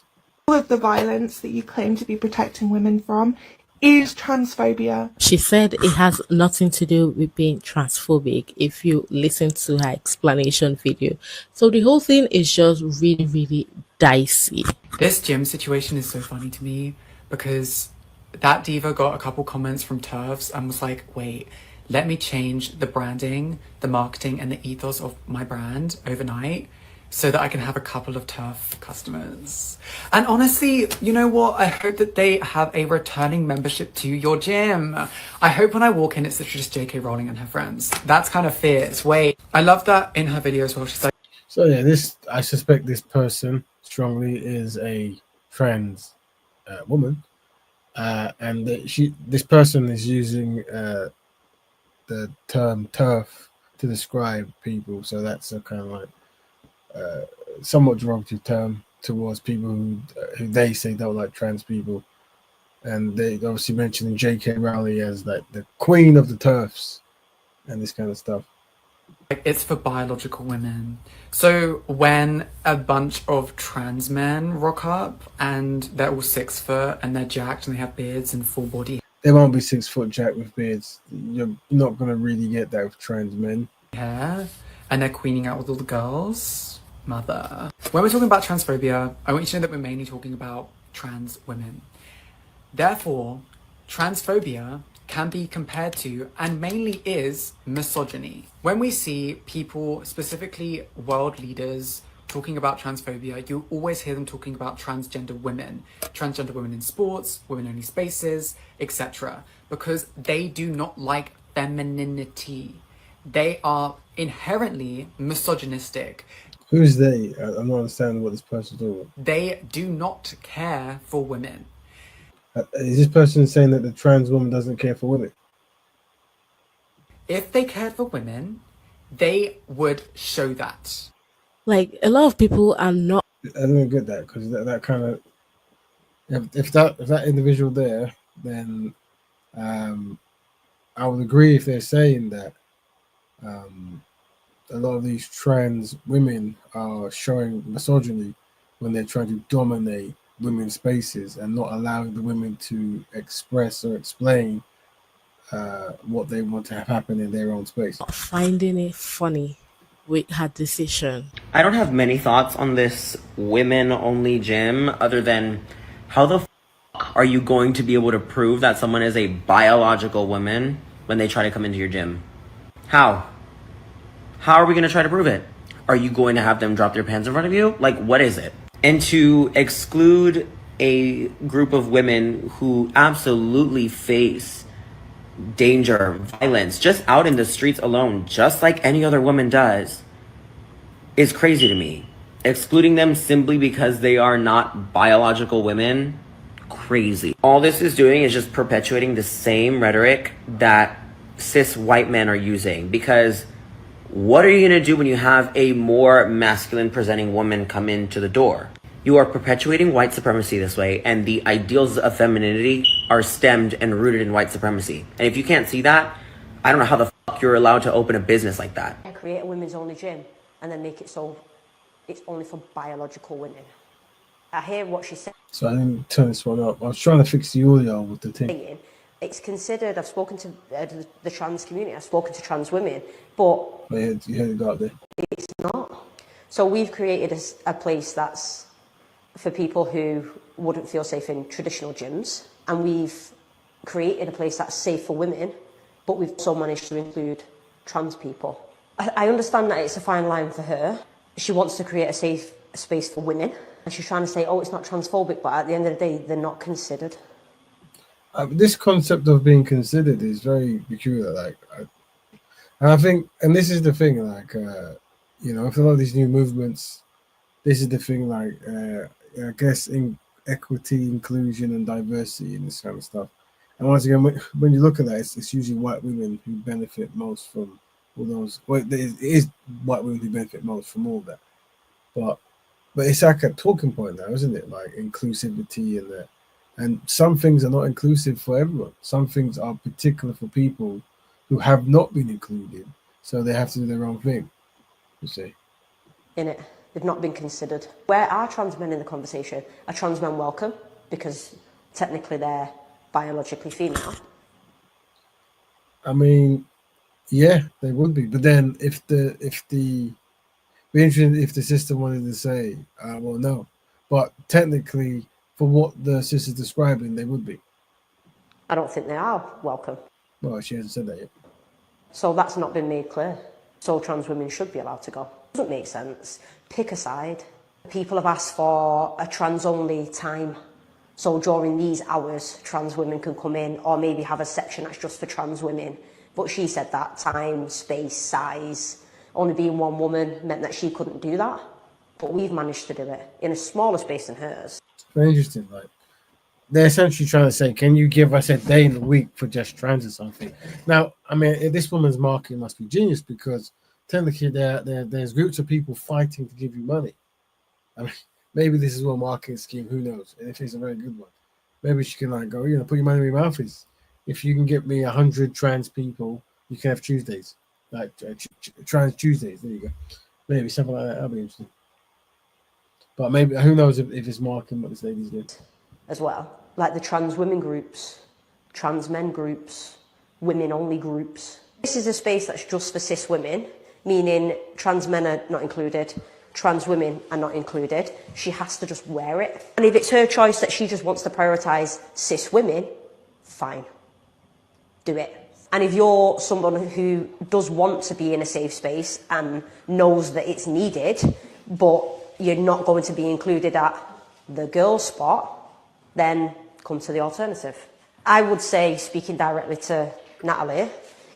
Speaker 16: All of the violence that you claim to be protecting women from is transphobia.
Speaker 14: She said it has nothing to do with being transphobic if you listen to her explanation video. So the whole thing is just really, really dicey.
Speaker 17: This gym situation is so funny to me because that diva got a couple comments from TERFs and was like, wait, let me change the branding, the marketing and the ethos of my brand overnight so that I can have a couple of TERF customers. And honestly, you know what? I hope that they have a returning membership to your gym. I hope when I walk in, it's literally just JK Rowling and her friends. That's kind of fierce. Wait, I love that in her video as well. She's like,
Speaker 1: so yeah, I suspect this person strongly is a trans woman. and this person is using the term TERF to describe people, so that's a kind of like somewhat derogatory term towards people who they say don't like trans people, and they obviously mentioning J.K. Rowling as like the queen of the TERFs and this kind of stuff.
Speaker 17: It's for biological women. So when a bunch of trans men rock up and they're all 6 foot and they're jacked and they have beards and full body
Speaker 1: They won't be 6 foot jacked with beards. You're not gonna really get that with trans men.
Speaker 17: hair and they're queening out with all the girls, mother. When we're talking about transphobia, I want you to know that we're mainly talking about trans women. Therefore, transphobia can be compared to, and mainly is, misogyny. When we see people, specifically world leaders, talking about transphobia, you always hear them talking about transgender women in sports, women-only spaces, etc. Because they do not like femininity. They are inherently misogynistic.
Speaker 1: Who's they? I'm not understanding what this person's doing.
Speaker 17: They do not care for women.
Speaker 1: Is this person saying that the trans woman doesn't care for women?
Speaker 17: If they cared for women, they would show that.
Speaker 14: Like, a lot of people are not.
Speaker 1: I don't get that, because that kind of, if that individual there, then I would agree if they're saying that a lot of these trans women are showing misogyny when they're trying to dominate women's spaces and not allowing the women to express or explain what they want to have happen in their own space.
Speaker 14: Finding it funny with her decision.
Speaker 18: I don't have many thoughts on this women-only gym other than how the fuck are you going to be able to prove that someone is a biological woman when they try to come into your gym? How? How are we going to try to prove it? Are you going to have them drop their pants in front of you? Like, what is it? And to exclude a group of women who absolutely face danger, violence, just out in the streets alone, just like any other woman does, is crazy to me. Excluding them simply because they are not biological women, crazy. All this is doing is just perpetuating the same rhetoric that cis white men are using, because what are you going to do when you have a more masculine presenting woman come into the door? You are perpetuating white supremacy this way, and the ideals of femininity are stemmed and rooted in white supremacy. And if you can't see that, I don't know how the fuck you're allowed to open a business like that.
Speaker 19: Create a women's only gym and then make it so it's only for biological women. I hear what she said.
Speaker 1: So I didn't turn this one up. I was trying to fix the audio with the thing.
Speaker 19: It's considered, I've spoken to the trans community, I've spoken to trans women, but
Speaker 1: You had it got there.
Speaker 19: it's not. So we've created a place that's for people who wouldn't feel safe in traditional gyms, and we've created a place that's safe for women, but we've also managed to include trans people. I understand that it's a fine line for her. She wants to create a safe space for women, and she's trying to say, oh, it's not transphobic, but at the end of the day, they're not considered.
Speaker 1: This concept of being considered is very peculiar. Like, and I think, and this is the thing, like, you know, if a lot of these new movements, this is the thing, like, I guess in equity, inclusion, and diversity, and this kind of stuff. And once again, when you look at that, it's usually white women who benefit most from all those. Well, it is white women who benefit most from all that. But it's like a talking point now, isn't it? Like inclusivity and that. And some things are not inclusive for everyone. Some things are particular for people who have not been included, so they have to do their own thing. You see.
Speaker 19: In it, they've not been considered. Where are trans men in the conversation? Are trans men welcome because technically they're biologically female?
Speaker 1: I mean, yeah, they would be. But then if the be interesting if the sister wanted to say, well, no, but technically, for what the sister's describing, they would be.
Speaker 19: I don't think they are welcome.
Speaker 1: Well, she hasn't said that yet.
Speaker 19: So that's not been made clear. So trans women should be allowed to go. Doesn't make sense. Pick a side. People have asked for a trans-only time. So during these hours, trans women can come in, or maybe have a section that's just for trans women. But she said that time, space, size, only being one woman meant that she couldn't do that. But we've managed to do it in a smaller space than hers.
Speaker 1: Very interesting. Like, they're essentially trying to say, can you give us a day in the week for just trans or something? Now, I mean, this woman's marketing must be genius, because technically there's groups of people fighting to give you money. I mean, maybe this is one marketing scheme, who knows? And if it's a very good one, maybe she can like go, put your money where your mouth is. If you can get me 100 trans people, you can have Tuesdays, like trans Tuesdays. There you go. Maybe something like that. That'll be interesting. But maybe, who knows if it's marketing what this lady's doing.
Speaker 19: As well, like the trans women groups, trans men groups, women only groups. This is a space that's just for cis women, meaning trans men are not included, trans women are not included. She has to just wear it. And if it's her choice that she just wants to prioritise cis women, fine, do it. And if you're someone who does want to be in a safe space and knows that it's needed, but you're not going to be included at the girls' spot, then come to the alternative. I would say, speaking directly to Natalie,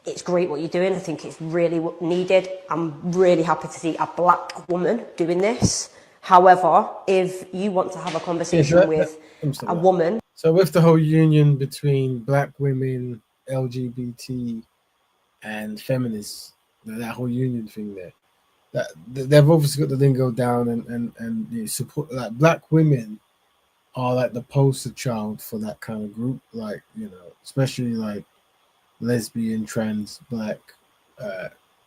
Speaker 19: it's great what you're doing. I think it's really needed. I'm really happy to see a black woman doing this. However, if you want to have a conversation with a woman...
Speaker 1: So with the whole union between black women, LGBT, and feminists, that whole union thing there, that they've obviously got the lingo down, and the support, like black women are like the poster child for that kind of group, like, especially like lesbian, trans, black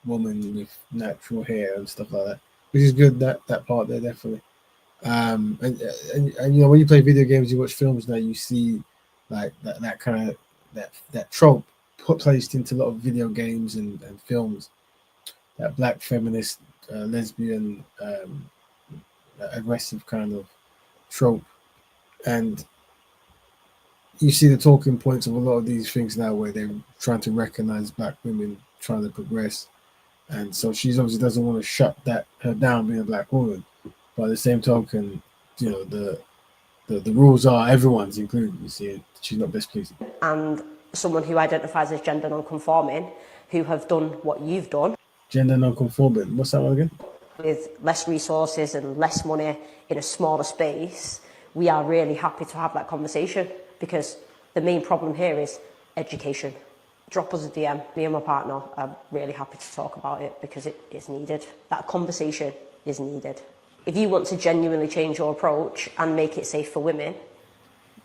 Speaker 1: woman with natural hair and stuff like that, which is good. That part there, definitely. And when you play video games, you watch films, now you see like that kind of that trope placed into a lot of video games and films, that black feminist, lesbian, aggressive kind of trope. And you see the talking points of a lot of these things now, where they're trying to recognize black women trying to progress. And so she obviously doesn't want to shut her down, being a black woman. But at the same token, the rules are everyone's included. You see, she's not best pleasing.
Speaker 19: And someone who identifies as gender non-conforming, who have done what you've done.
Speaker 1: Gender non-conforming. What's that one again?
Speaker 19: With less resources and less money in a smaller space, we are really happy to have that conversation, because the main problem here is education. Drop us a DM. Me and my partner are really happy to talk about it, because it is needed. That conversation is needed. If you want to genuinely change your approach and make it safe for women,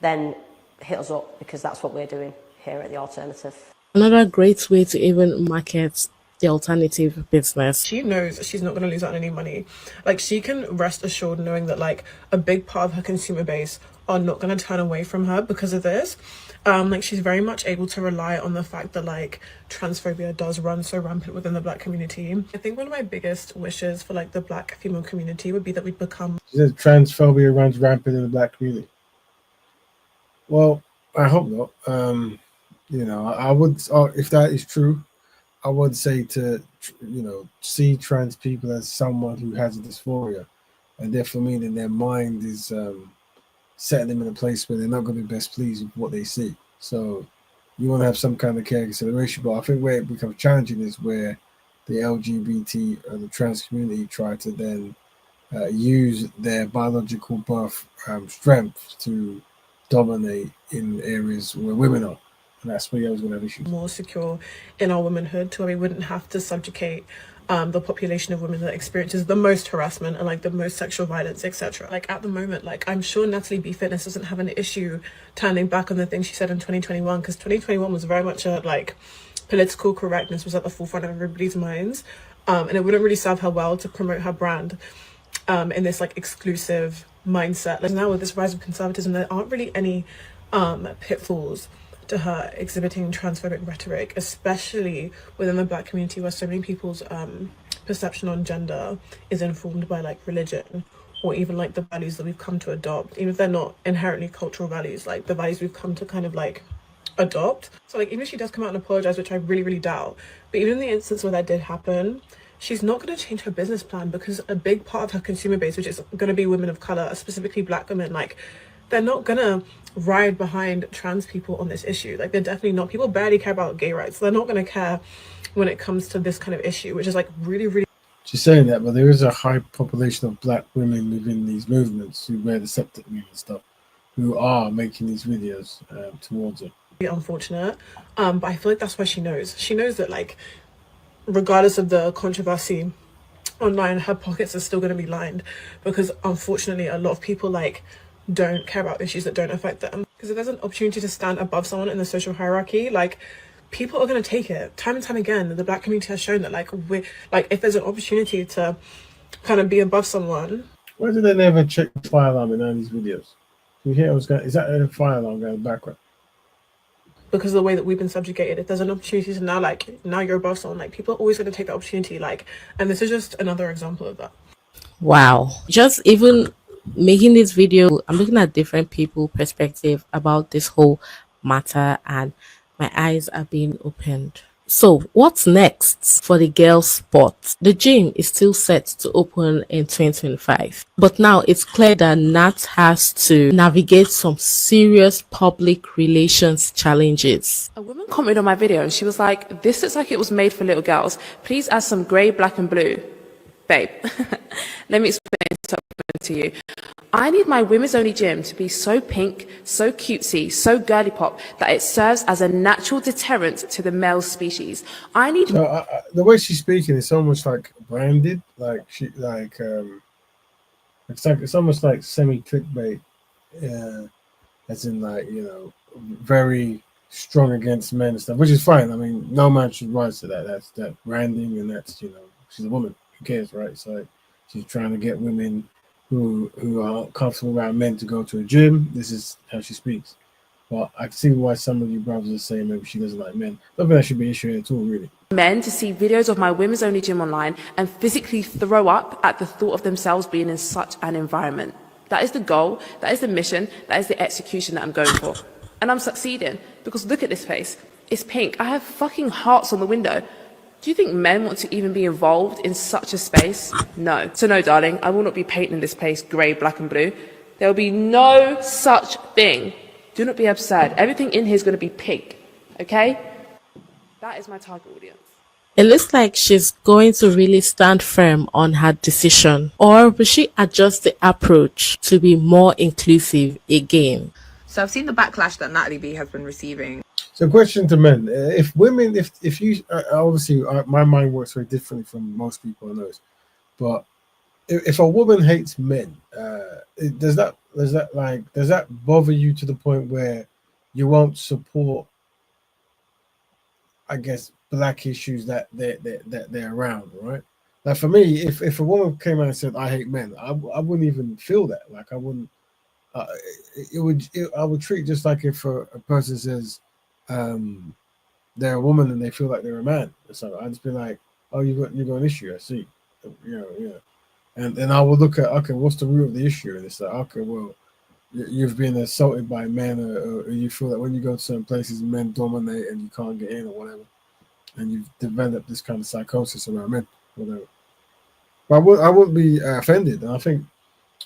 Speaker 19: then hit us up, because that's what we're doing here at The Alternative.
Speaker 14: Another great way to even market the alternative business.
Speaker 12: She knows that she's not going to lose out on any money. Like, she can rest assured knowing that like a big part of her consumer base are not going to turn away from her because of this. Like, she's very much able to rely on the fact that like transphobia does run so rampant within the black community. I think one of my biggest wishes for like the black female community would be that we become...
Speaker 1: She says transphobia runs rampant in the black community. Well, I hope not. I would, if that is true, I would say to, see trans people as someone who has a dysphoria, and therefore meaning their mind is setting them in a place where they're not going to be best pleased with what they see. So you want to have some kind of care consideration, but I think where it becomes challenging is where the LGBT and the trans community try to then use their biological birth strength to dominate in areas where women are. And that's where I was going to have issues.
Speaker 12: More secure in our womanhood, to where we wouldn't have to subjugate the population of women that experiences the most harassment and like the most sexual violence, etc. Like, at the moment, like, I'm sure Natalie B. Fitness doesn't have an issue turning back on the things she said in 2021, because 2021 was very much a like political correctness was at the forefront of everybody's minds, and it wouldn't really serve her well to promote her brand in this like exclusive mindset. Like, now with this rise of conservatism, there aren't really any pitfalls to her exhibiting transphobic rhetoric, especially within the black community, where so many people's perception on gender is informed by like religion, or even like the values that we've come to adopt, even if they're not inherently cultural values, like the values we've come to kind of like adopt. So like, even if she does come out and apologize, which I really, really doubt, but even in the instance where that did happen, she's not going to change her business plan, because a big part of her consumer base, which is going to be women of color, specifically black women, like, they're not gonna ride behind trans people on this issue. Like, they're definitely not. People barely care about gay rights. They're not gonna care when it comes to this kind of issue, which is like really, really...
Speaker 1: She's saying that, but there is a high population of black women within these movements who wear the septic ring and stuff. who are making these videos towards her.
Speaker 11: Unfortunate, but I feel like that's why she knows. She knows that, like, regardless of the controversy online, her pockets are still going to be lined, because unfortunately a lot of people like don't care about issues that don't affect them. Because if there's an opportunity to stand above someone in the social hierarchy, like, people are going to take it. Time and time again, the Black community has shown that, like, if there's an opportunity to kind of be above someone.
Speaker 1: Why do they never check the fire alarm in all these videos? You hear what's going? Is that a fire alarm going in the background?
Speaker 11: Because of the way that we've been subjugated, if there's an opportunity to now you're above someone, like, people are always going to take the opportunity, like, and this is just another example of that.
Speaker 14: Wow. Just even making this video, I'm looking at different people perspective about this whole matter, and my eyes are being opened. So what's next for the girls' sport? The gym is still set to open in 2025, but now it's clear that Nat has to navigate some serious public relations challenges.
Speaker 11: A woman commented on my video and she was like, "This looks like it was made for little girls. Please add some grey, black and blue." Babe, let me explain something to you. I need my women's only gym to be so pink, so cutesy, so girly pop that it serves as a natural deterrent to the male species. I need
Speaker 1: the way she's speaking is almost like branded, it's almost like semi clickbait, as in, like, very strong against men and stuff, which is fine. I mean, no man should rise to that. That's that branding, and that's, she's a woman. Who cares, right? So she's trying to get women who are comfortable around men to go to a gym. This is how she speaks. But I can see why some of you brothers are saying maybe she doesn't like men. I don't think that should be an issue at all, really.
Speaker 11: men to see videos of my women's only gym online and physically throw up at the thought of themselves being in such an environment. That is the goal, that is the mission, that is the execution that I'm going for. And I'm succeeding, because look at this place. It's pink. I have fucking hearts on the window. Do you think men want to even be involved in such a space? No. So no, darling, I will not be painting this place grey, black and blue. There will be no such thing. Do not be absurd. Everything in here is going to be pink, okay? That is my target audience.
Speaker 14: It looks like she's going to really stand firm on her decision, or will she adjust the approach to be more inclusive again?
Speaker 20: So I've seen the backlash that Natalie B has been receiving.
Speaker 1: So, question to men: if women, if you obviously, my mind works very differently from most people I know, but if a woman hates men, does that bother you to the point where you won't support, I guess, black issues that they're around, right? Like, for me, if a woman came out and said I hate men, I wouldn't even feel that. Like, I wouldn't. I would treat just like if a person says they're a woman and they feel like they're a man. So I'd just be like, oh, you got an issue. I see, and then I will look at, okay, what's the root of the issue? And it's like, okay, well, you've been assaulted by men, or you feel that when you go to certain places, men dominate and you can't get in or whatever, and you've developed this kind of psychosis around men, whatever. But I wouldn't be offended. And I think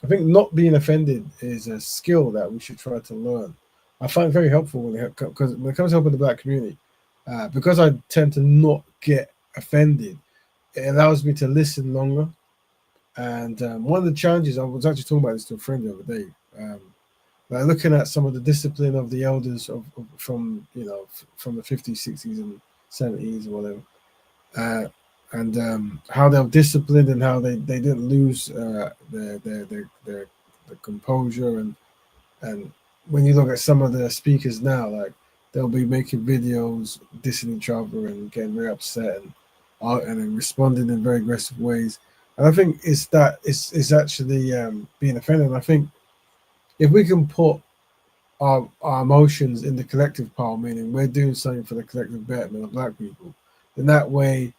Speaker 1: not being offended is a skill that we should try to learn. I find it very helpful because when it comes to helping the black community, because I tend to not get offended, it allows me to listen longer. And one of the challenges, I was actually talking about this to a friend the other day, like looking at some of the discipline of the elders from the 50s, 60s, and 70s or whatever, and how they were disciplined and how they didn't lose their composure, and when you look at some of the speakers now, like, they'll be making videos dissing each other and getting very upset and then responding in very aggressive ways. And I think it's actually being offended. And I think if we can put our emotions in the collective pile, meaning we're doing something for the collective betterment of black people, then that way,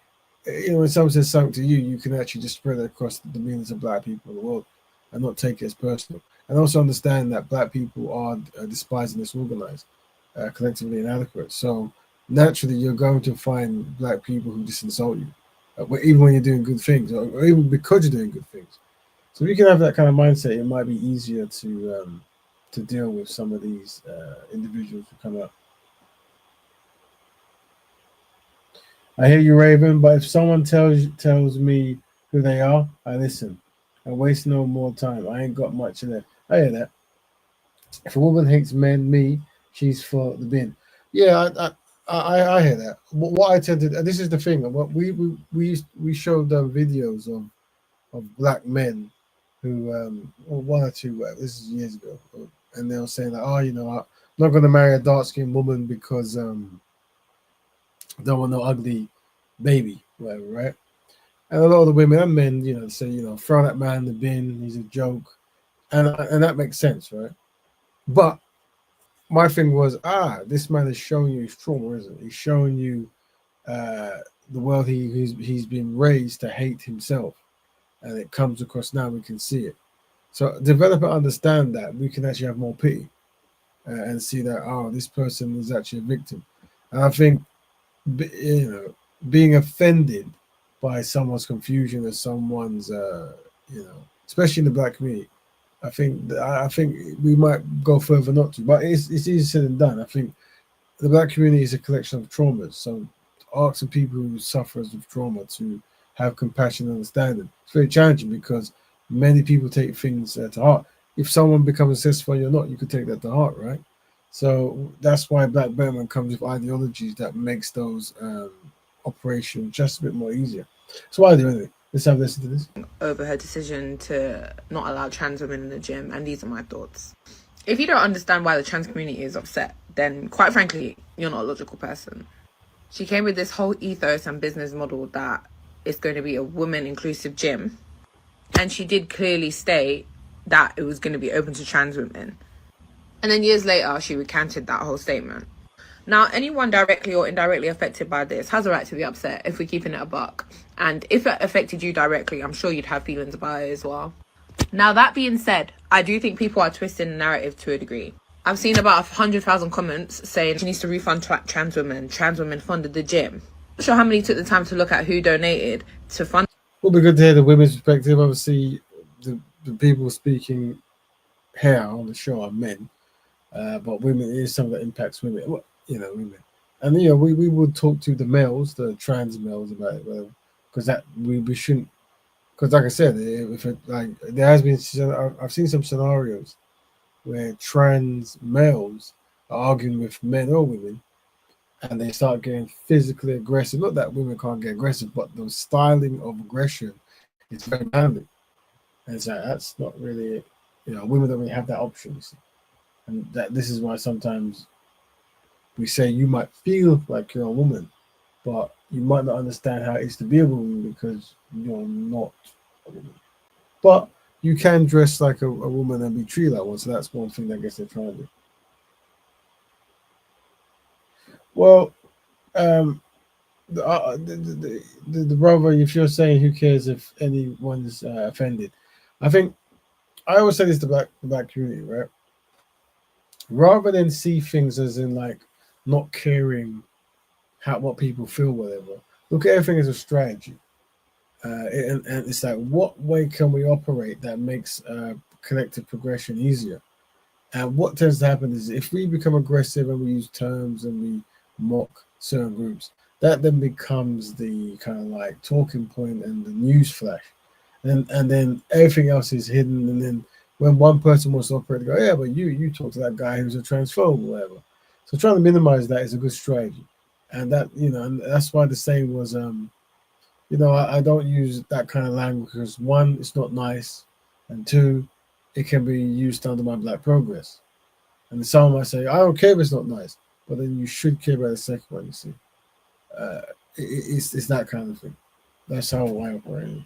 Speaker 1: when someone says something to you, you can actually just spread it across the millions of black people in the world and not take it as personal. And also understand that black people are despised and disorganized, collectively inadequate. So naturally, you're going to find black people who just insult you, even when you're doing good things, or even because you're doing good things. So if you can have that kind of mindset, it might be easier to deal with some of these individuals who come up. I hear you, Raven, but if someone tells me who they are, I listen. I waste no more time. I ain't got much of that. I hear that. If a woman hates men, me, she's for the bin. Yeah, I hear that. What I tend to, and this is the thing. What we showed them videos of black men who, or one or two. This is years ago, and they were saying like, oh, I'm not going to marry a dark skinned woman because I don't want no ugly baby, whatever, right? And a lot of the women and men, say, throw that man in the bin. He's a joke, and that makes sense, right? But my thing was, this man is showing you his trauma, isn't it? He's showing you the world he's been raised to hate himself, and it comes across now. We can see it. So develop and understand that we can actually have more pity and see that this person is actually a victim. And I think being offended by someone's confusion or someone's especially in the black community, I think we might go further not to, but it's easier said than done. I think the black community is a collection of traumas. So asking people who suffer with trauma to have compassion and understanding, it's very challenging because many people take things to heart. If someone becomes successful and you're not, you could take that to heart, right? So that's why Black Betterment comes with ideologies that makes those operations just a bit more easier. So why do it? Let's have a listen to this.
Speaker 20: Over her decision to not allow trans women in the gym, and these are my thoughts. If you don't understand why the trans community is upset, then quite frankly, you're not a logical person. She came with this whole ethos and business model that it's going to be a woman-inclusive gym, and she did clearly state that it was going to be open to trans women. And then years later, she recanted that whole statement. Now, anyone directly or indirectly affected by this has a right to be upset if we're keeping it a buck. And if it affected you directly, I'm sure you'd have feelings about it as well. Now, that being said, I do think people are twisting the narrative to a degree. I've seen about 100,000 comments saying she needs to refund trans women. Trans women funded the gym. I'm not sure how many took the time to look at who donated to fund.
Speaker 1: It'll be good to hear the women's perspective. Obviously, the people speaking here on the show are men, but women is something that impacts women. Women, and we would talk to the males, the trans males, about it, because that we shouldn't. Because like I said, if it, like there has been, I've seen some scenarios where trans males are arguing with men or women, and they start getting physically aggressive. Not that women can't get aggressive, but the styling of aggression is very manly, and so that's not really, women don't really have that option. You see? And that this is why sometimes we say you might feel like you're a woman, but you might not understand how it is to be a woman because you're not a woman. But you can dress like a woman and be treated like one. So that's one thing I guess they're trying to do. Well, the brother, if you're saying who cares if anyone's offended, I think I always say this to the black community, right? Rather than see things as in like not caring what people feel, whatever, look at everything as a strategy. And it's like, what way can we operate that makes collective progression easier? And what tends to happen is if we become aggressive and we use terms and we mock certain groups, that then becomes the kind of like talking point and the news flash. And then everything else is hidden. And then when one person wants to operate, they go, yeah, but you talk to that guy who's a transphobe or whatever. So trying to minimize that is a good strategy. And that, and that's why the saying was, I don't use that kind of language because one, it's not nice, and two, it can be used to undermine black progress. And someone might say, I don't care if it's not nice, but then you should care about the second one, you see. It's that kind of thing. That's how I operate.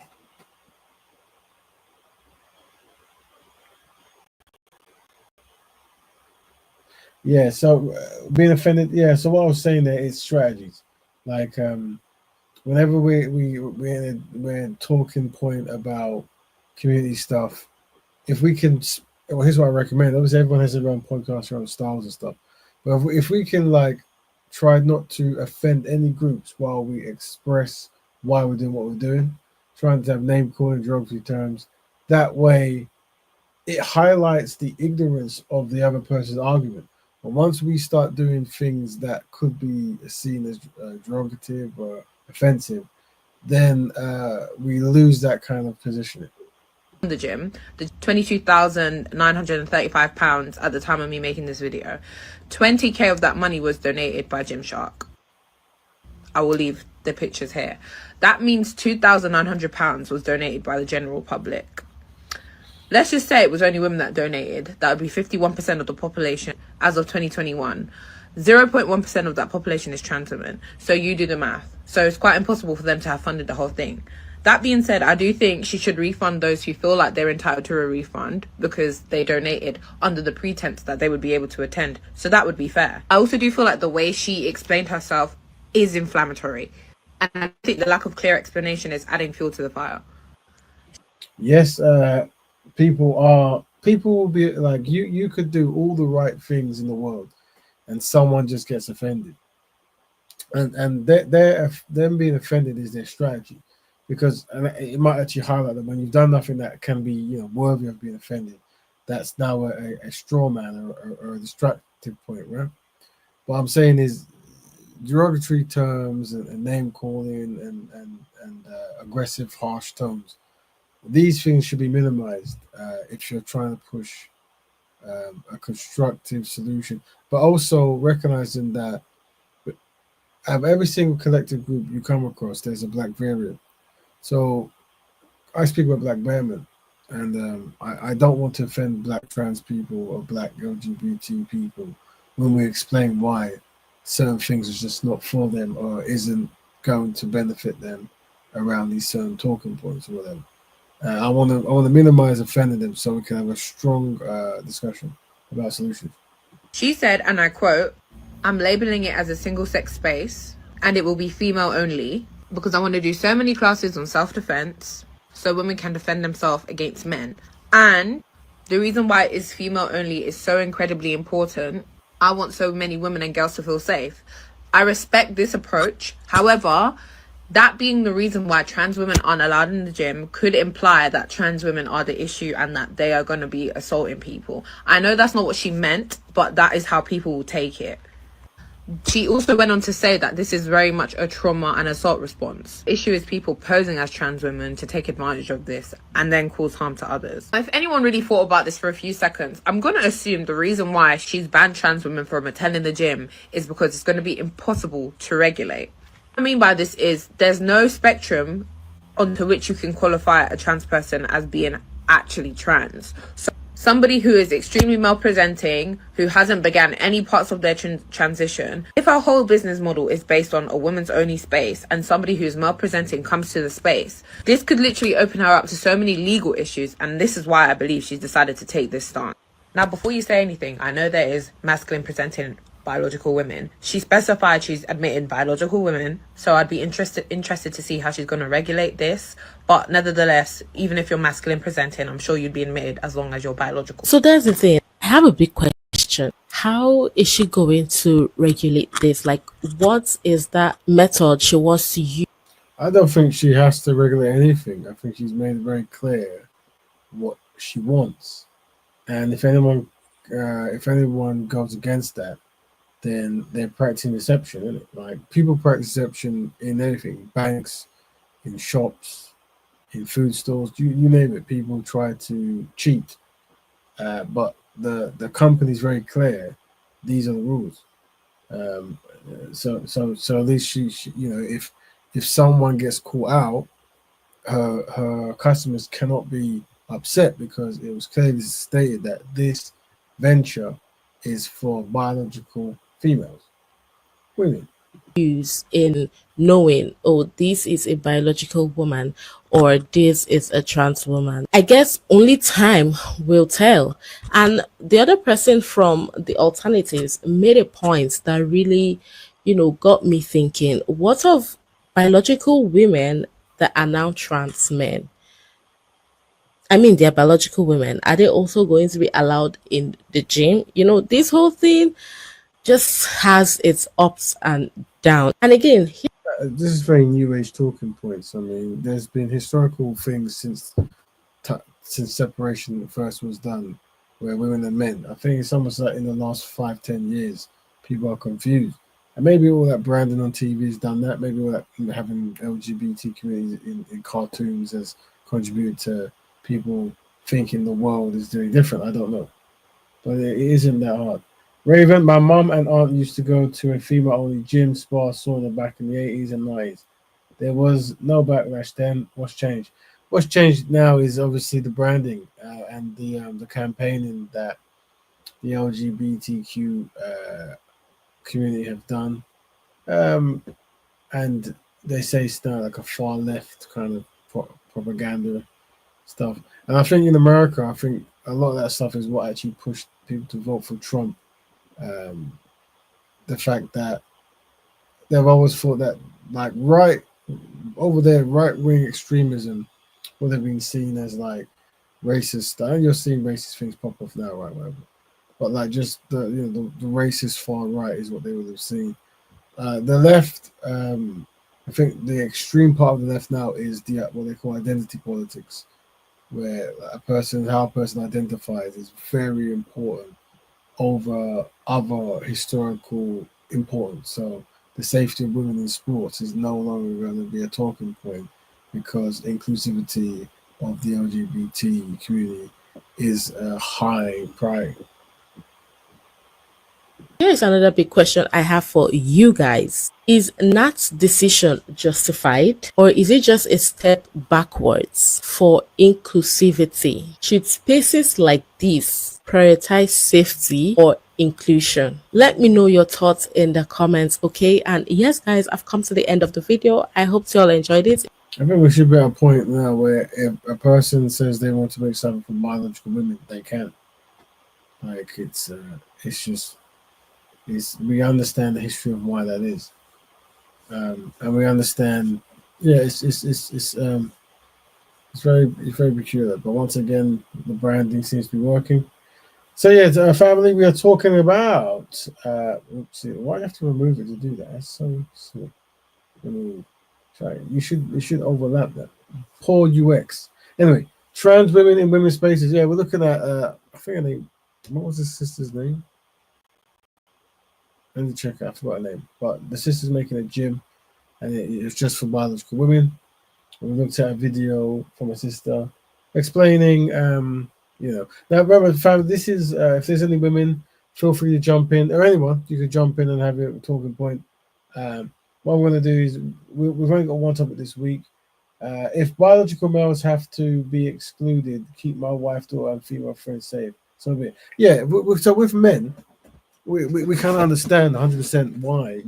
Speaker 1: Yeah, so being offended, yeah, so what I was saying there is strategies. Like, whenever we're talking point about community stuff, if we can, well, here's what I recommend. Obviously, everyone has their own podcast, their own styles and stuff. But if we can like try not to offend any groups while we express why we're doing what we're doing, trying to have name calling, derogatory terms, that way it highlights the ignorance of the other person's argument. But once we start doing things that could be seen as derogative or offensive, then we lose that kind of positioning.
Speaker 20: the gym. The £22,935 at the time of me making this video. 20k of that money was donated by Gymshark. I will leave the pictures here. That means £2,900 was donated by the general public. Let's just say it was only women that donated. That would be 51% of the population as of 2021. 0.1% of that population is trans women. So you do the math. So it's quite impossible for them to have funded the whole thing. That being said, I do think she should refund those who feel like they're entitled to a refund because they donated under the pretense that they would be able to attend. So that would be fair. I also do feel like the way she explained herself is inflammatory. And I think the lack of clear explanation is adding fuel to the fire.
Speaker 1: Yes, people will be like, you could do all the right things in the world and someone just gets offended. And them being offended is their strategy. Because it might actually highlight that when you've done nothing that can be, worthy of being offended, that's now a straw man or a destructive point, right? What I'm saying is derogatory terms and name calling and aggressive, harsh tones. These things should be minimized if you're trying to push a constructive solution, but also recognizing that out of every single collective group you come across, there's a black variant. So I speak about Black Betterment, and I don't want to offend black trans people or black LGBT people when we explain why certain things are just not for them or isn't going to benefit them around these certain talking points or whatever. I want to minimize offending them so we can have a strong discussion about solutions.
Speaker 20: She said, and I quote, "I'm labeling it as a single-sex space and it will be female only because I want to do so many classes on self-defense so women can defend themselves against men. And the reason why it is female only is so incredibly important. I want so many women and girls to feel safe. I respect this approach. However, that being the reason why trans women aren't allowed in the gym could imply that trans women are the issue and that they are going to be assaulting people. I know that's not what she meant, but that is how people will take it." She also went on to say that this is very much a trauma and assault response. The issue is people posing as trans women to take advantage of this and then cause harm to others. If anyone really thought about this for a few seconds, I'm going to assume the reason why she's banned trans women from attending the gym is because it's going to be impossible to regulate. What I mean by this is there's no spectrum onto which you can qualify a trans person as being actually trans. So somebody who is extremely male presenting, who hasn't began any parts of their transition, if our whole business model is based on a woman's only space and somebody who's male presenting comes to the space, this could literally open her up to so many legal issues, and this is why I believe she's decided to take this stance. Now, before you say anything, I know there is masculine presenting biological women. She specified she's admitting biological women, so I'd be interested to see how she's going to regulate this. But nevertheless, even if you're masculine presenting, I'm sure you'd be admitted as long as you're biological.
Speaker 14: So that's the thing. I have a big question. How is she going to regulate this? Like, what is that method she wants to use?
Speaker 1: I don't think she has to regulate anything. I think she's made it very clear what she wants, and if anyone goes against that, then they're practicing deception, isn't it? Like, people practice deception in anything, banks, in shops, in food stores, you name it. People try to cheat, but the company's very clear. These are the rules. So at least she if someone gets caught out, her customers cannot be upset because it was clearly stated that this venture is for biological females, women.
Speaker 14: Use in knowing, oh, this is a biological woman or this is a trans woman. I guess only time will tell. And the other person from the alternatives made a point that really, got me thinking, what of biological women that are now trans men? I mean, they're biological women. Are they also going to be allowed in the gym? This whole thing just has its ups and downs. And again,
Speaker 1: this is very new age talking points. I mean, there's been historical things since separation first was done, where women and men. I think it's almost like in the last 5-10 years, people are confused. And maybe all that branding on TV has done that. Maybe all that having LGBT communities in cartoons has contributed to people thinking the world is doing different. I don't know, but it isn't that hard. Raven, my mom and aunt used to go to a female-only gym, spa, sauna back in the 80s and 90s. There was no backlash then. What's changed? What's changed now is obviously the branding and the campaigning that the LGBTQ community have done. Um, and they say it's now like a far left kind of propaganda stuff. And I think in America, I think a lot of that stuff is what actually pushed people to vote for Trump. Um, the fact that they've always thought that like right over there, right wing extremism would have been seen as like racist stuff. And you're seeing racist things pop up now, right? Whatever. But like just the racist far right is what they would have seen. The left, I think the extreme part of the left now is the what they call identity politics, where how a person identifies is very important over other historical importance. So the safety of women in sports is no longer going to be a talking point because inclusivity of the LGBT community is a high priority.
Speaker 14: Here's another big question I have for you guys. Is Nat's decision justified, or is it just a step backwards for inclusivity? Should spaces like this prioritize safety or inclusion? Let me know your thoughts in the comments, okay? And yes, guys, I've come to the end of the video. I hope you all enjoyed it.
Speaker 1: I think we should be at a point now where if a person says they want to make something for biological women, they can. Like it's just we understand the history of why that is, and we understand. Yeah, it's very peculiar. But once again, the branding seems to be working. So yeah, family, we are talking about. Oops, why do you have to remove it to do that? That's so silly. Sorry, you should overlap that. Poor UX. Anyway, trans women in women's spaces. Yeah, we're looking at. I think her name. What was his sister's name? Let me check. I forgot her name. But the sister's making a gym, and it's just for biological women. We looked at a video from a sister explaining, Now remember, family, this is if there's any women, feel free to jump in, or anyone, you could jump in and have a talking point. What I'm going to do is we've only got one topic this week. If biological males have to be excluded, keep my wife, daughter, and female friends safe. So yeah, so with men, we kind of understand 100% why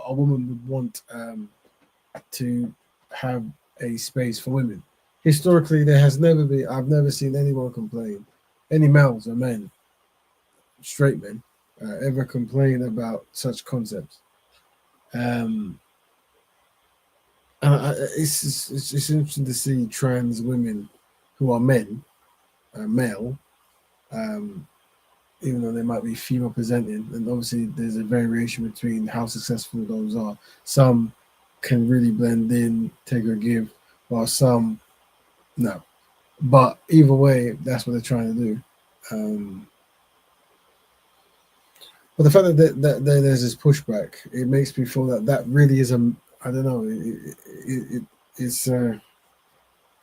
Speaker 1: a woman would want to have a space for women. Historically, there has never been. I've never seen anyone complain, any males or men, straight men, ever complain about such concepts. And it's interesting to see trans women who are men, male, even though they might be female presenting, and obviously there's a variation between how successful those are. Some can really blend in, take or give, while some no. But either way, that's what they're trying to do. But the fact that there's this pushback, it makes me feel that really is I don't know, it's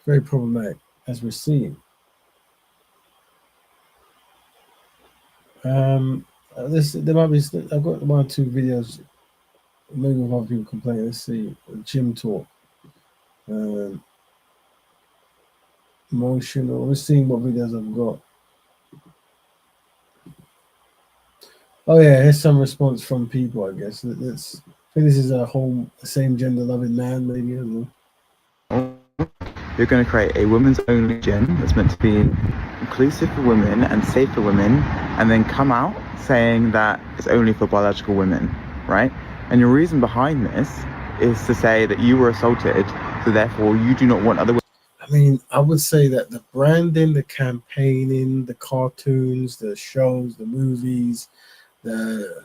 Speaker 1: very problematic as we're seeing. There might be. I've got 1 or 2 videos, maybe with other people complaining. Let's see, gym talk, emotional. We're seeing what videos I've got. Oh yeah, here's some response from people. I guess I think this is a whole same gender loving man. Maybe I don't know.
Speaker 21: You're going to create a women's only gym that's meant to be inclusive for women and safe for women, and then come out saying that it's only for biological women, right? And your reason behind this is to say that you were assaulted, so therefore you do not want other women.
Speaker 1: I mean, I would say that the branding, the campaigning, the cartoons, the shows, the movies, the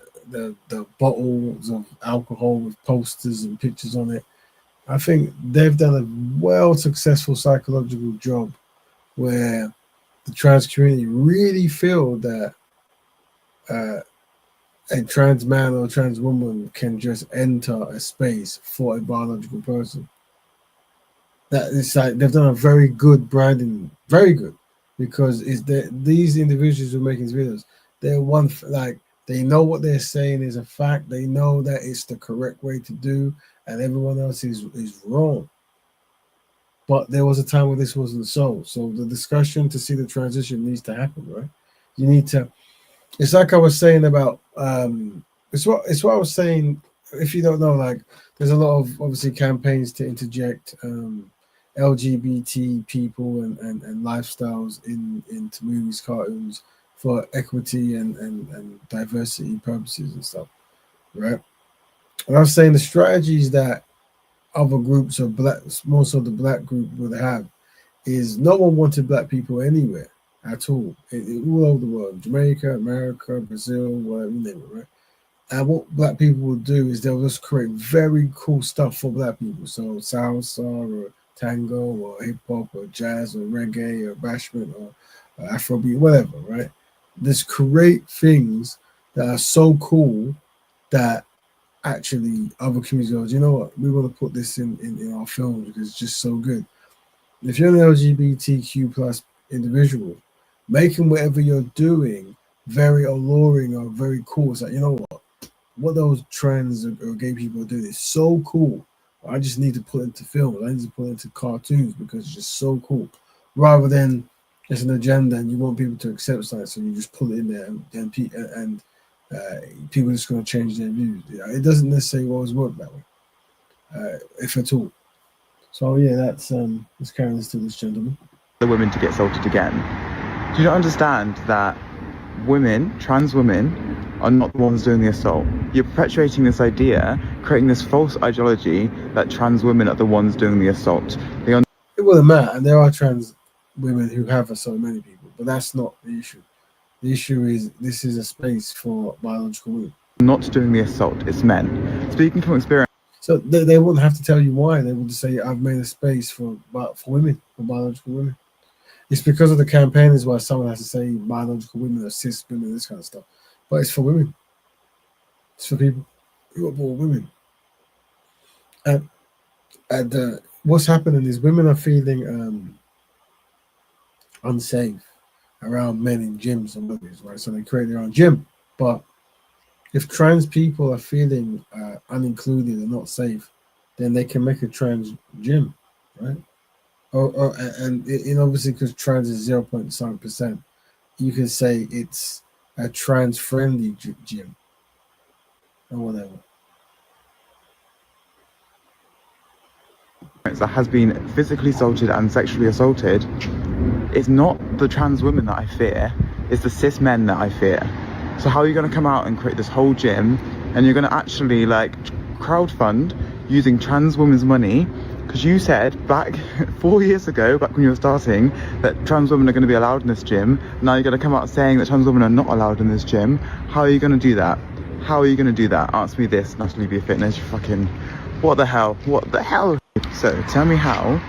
Speaker 1: bottles of alcohol with posters and pictures on it, I think they've done a successful psychological job where the trans community really feel that a trans man or a trans woman can just enter a space for a biological person. that it's like they've done a very good branding, very good, because it's these individuals who are making these videos, they're they know what they're saying is a fact. They know that it's the correct way to do, and everyone else is wrong. But there was a time where this wasn't so. So the discussion to see the transition needs to happen, right? You need to. It's like I was saying about. It's what I was saying. If you don't know, like, there's a lot of obviously campaigns to interject LGBT people and lifestyles into movies, cartoons for equity and diversity purposes and stuff, right? And I was saying the strategies that other groups of black, more so the black group would have, is no one wanted black people anywhere at all, all over the world, Jamaica, America, Brazil, whatever, you name it, right? And what black people will do is they'll just create very cool stuff for black people. So salsa or tango or hip hop or jazz or reggae or bashment or Afrobeat, whatever, right? Just create things that are so cool that actually other communities goes, you know what, we want to put this in our films because it's just so good. If you're an LGBTQ plus individual, making whatever you're doing very alluring or very cool, it's like, you know what those trans or gay people are doing is so cool. I just need to put it into films. I need to put it into cartoons because it's just so cool. Rather than it's an agenda and you want people to accept something, so you just put it in there and people are just going to change their views. It doesn't necessarily always work that way, if at all. So yeah, that's let's carry this to this gentleman.
Speaker 21: The women to get assaulted again. Do you not understand that women, trans women, are not the ones doing the assault? You're perpetuating this idea, creating this false ideology that trans women are the ones doing the assault.
Speaker 1: It wouldn't matter, and there are trans women who have assaulted many people, but that's not the issue. The issue is this is a space for biological women.
Speaker 21: Not doing the assault, it's men. Speaking from experience.
Speaker 1: So they wouldn't have to tell you why. They would just say, I've made a space for women, for biological women. It's because of the campaign is why someone has to say biological women or cis women, this kind of stuff. But it's for women. It's for people who are born women. And what's happening is women are feeling unsafe around men in gyms and movies, right? So they create their own gym. But if trans people are feeling unincluded and not safe, then they can make a trans gym, right? And obviously because trans is 0.7%, you can say it's a trans-friendly gym or whatever.
Speaker 21: That has been physically assaulted and sexually assaulted, it's not the trans women that I fear, it's the cis men that I fear. So how are you going to come out and create this whole gym and you're going to actually like crowdfund using trans women's money? Because you said back 4 years ago, back when you were starting, that trans women are going to be allowed in this gym. Now you're going to come out saying that trans women are not allowed in this gym. How are you going to do that? How are you going to do that? Answer me this, Natalie B Fitness. You fucking, what the hell? What the hell? So tell me how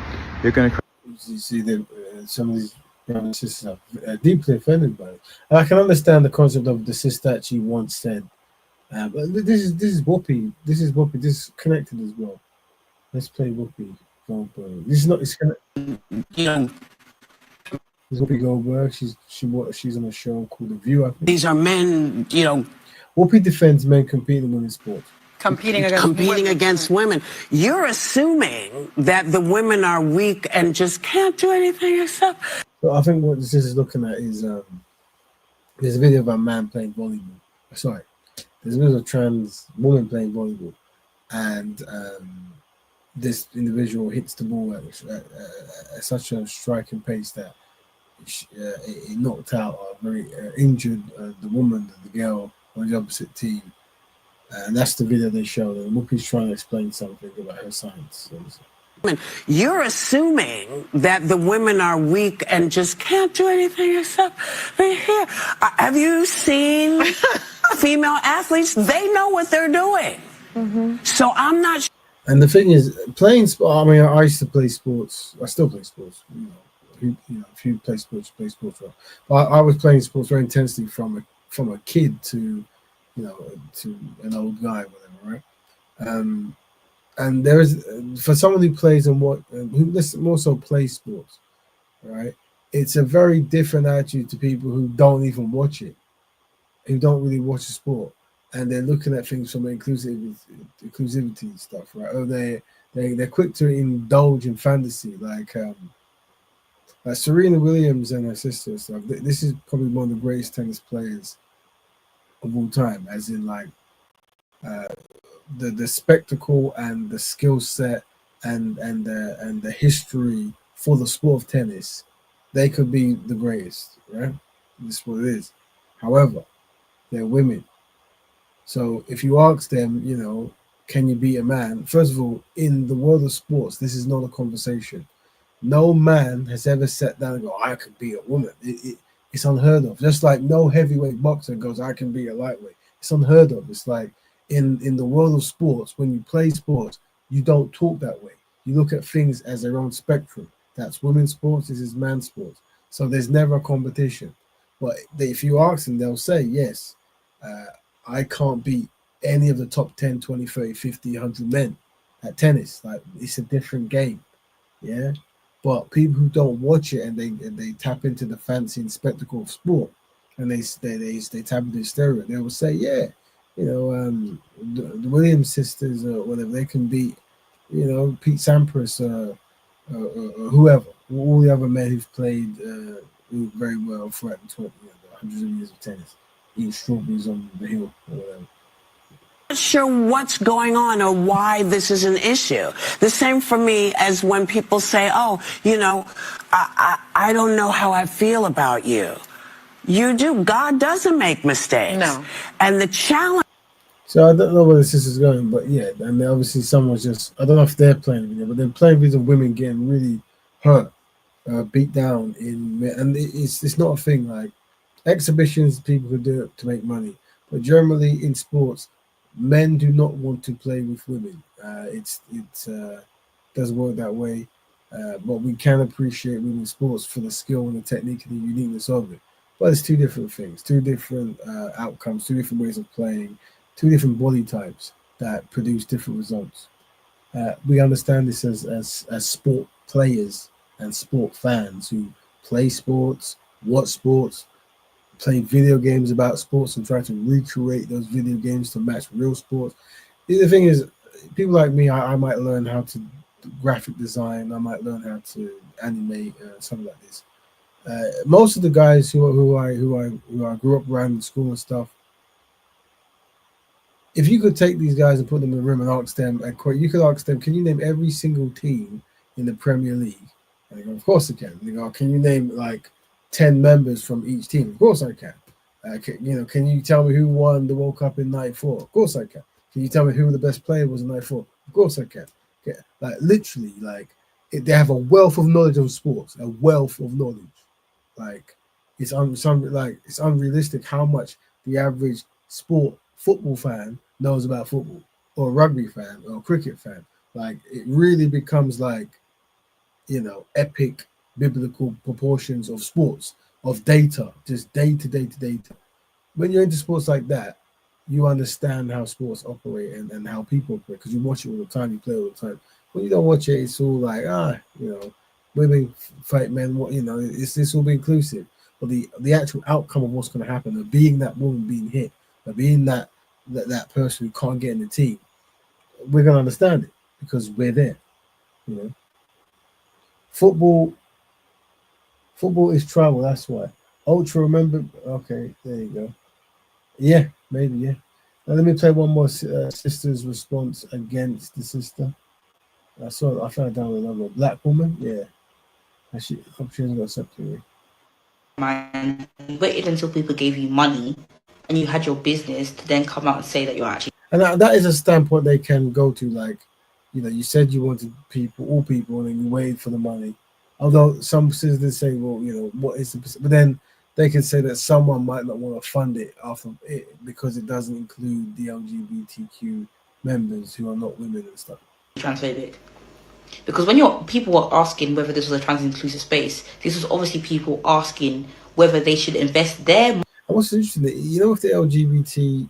Speaker 21: you're going to.
Speaker 1: You see that some of these brothers and sisters are deeply offended by it. And I can understand the concept of the sister that she once said. But this is Whoopi. This is Whoopi. This is connected as well. Let's play Whoopi Goldberg. This is not. It's connected. This is Whoopi Goldberg. She's on a show called The View. I think. These are men. Whoopi defends men competing in women's sports.
Speaker 2: Competing against women. You're assuming that the women are weak and just can't do anything yourself.
Speaker 1: So I think what this is looking at is there's a video of a man playing volleyball. Sorry, there's a video of a trans woman playing volleyball, and this individual hits the ball at such a striking pace that it knocked out or very injured the woman, the girl on the opposite team. And that's the video they showed. And Whoopi's trying to explain something about her science.
Speaker 2: You're assuming that the women are weak and just can't do anything yourself. Here, have you seen female athletes? They know what they're doing. Mm-hmm. So I'm not.
Speaker 1: And the thing is, playing sport. I mean, I used to play sports. I still play sports. If you play sports, you play sports well. But I was playing sports very intensely from a kid to. To an old guy, whatever, right? And there is, for someone who plays and who more so plays sports, right? It's a very different attitude to people who don't even watch it, who don't really watch the sport, and they're looking at things from inclusivity stuff, right? Or they're quick to indulge in fantasy, like Serena Williams and her sister and stuff. This is probably one of the greatest tennis players of all time, as in like the spectacle and the skill set and the history for the sport of tennis. They could be the greatest, right? This is what it is. However, they're women. So if you ask them, can you beat a man? First of all, in the world of sports, this is not a conversation. No man has ever sat down and go, I can beat a woman. It's unheard of. Just like no heavyweight boxer goes, I can beat a lightweight. It's unheard of. It's like in the world of sports, when you play sports, you don't talk that way. You look at things as their own spectrum. That's women's sports, this is man's sports. So there's never a competition. But if you ask them, they'll say, yes, I can't beat any of the top 10, 20, 30, 50, 100 men at tennis. Like, it's a different game. Yeah. But people who don't watch it and they tap into the fancy and spectacle of sport, and they tap into the stereo, they will say, yeah, the Williams sisters or whatever, they can beat, Pete Sampras or whoever, all the other men who've played very well throughout the hundreds of years of tennis, eating strawberries on the hill or whatever.
Speaker 2: Not sure what's going on or why this is an issue. The same for me as when people say, oh, I don't know how I feel about you. You do. God doesn't make mistakes. No. And the challenge.
Speaker 1: So I don't know where this is going, but yeah, and obviously someone's just, I don't know if they're playing video, but they're playing videos of women getting really hurt, beat down and it's not a thing. Like, exhibitions, people could do it to make money, but generally in sports, men do not want to play with women. It doesn't work that way, but we can appreciate women's sports for the skill and the technique and the uniqueness of it. But it's two different things, two different outcomes, two different ways of playing, two different body types that produce different results. We understand this as sport players and sport fans who play sports, watch sports, play video games about sports and try to recreate those video games to match real sports. The thing is, people like me, I might learn how to graphic design, I might learn how to animate, something like this. Most of the guys who I grew up around in school and stuff, if you could take these guys and put them in a room and ask them, you could ask them, can you name every single team in the Premier League? And they go, of course I can. And they go, can you name like 10 members from each team? Of course I can. Can you tell me who won the World Cup in '94? Of course I can. Can you tell me who the best player was in '94? Of course I can. Okay. Like, literally, they have a wealth of knowledge of sports, a wealth of knowledge. Like, it's unrealistic how much the average football fan knows about football, or a rugby fan, or a cricket fan. Like, it really becomes like, epic biblical proportions of sports, of data, just data. When you're into sports like that, you understand how sports operate and how people operate, because you watch it all the time, you play all the time. When you don't watch it, it's all like, women fight men, it's all be inclusive. But the actual outcome of what's going to happen, of being that woman being hit, of being that person who can't get in the team, we're going to understand it because we're there. Football is travel, that's why. Ultra, remember? Okay, there you go. Yeah, maybe, yeah. Now let me play one more sister's response against the sister. I found down another black woman. Yeah. She hasn't got something.
Speaker 3: You waited until people gave you money and you had your business to then come out and say that you're actually.
Speaker 1: And that is a standpoint they can go to. Like, you said you wanted all people, and then you waited for the money. Although some citizens say, well, what is the percent? But then they can say that someone might not want to fund it off of it because it doesn't include the LGBTQ members who are not women and stuff.
Speaker 3: Transphobic. Because when people were asking whether this was a trans inclusive space, this was obviously people asking whether they should invest their money.
Speaker 1: And what's interesting, if the LGBT,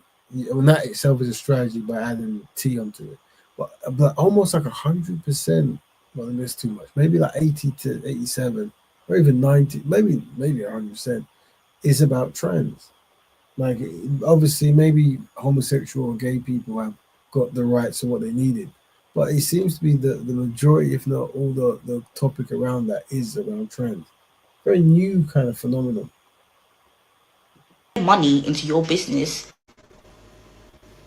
Speaker 1: that itself is a strategy by adding T onto it. but almost like 100%. Well, that's too much. Maybe like 80 to 87, or even 90, maybe 100% is about trans. Like, obviously, maybe homosexual or gay people have got the rights and what they needed, but it seems to be the majority, if not all, the topic around that is around trans. Very new kind of phenomenon.
Speaker 3: Money into your business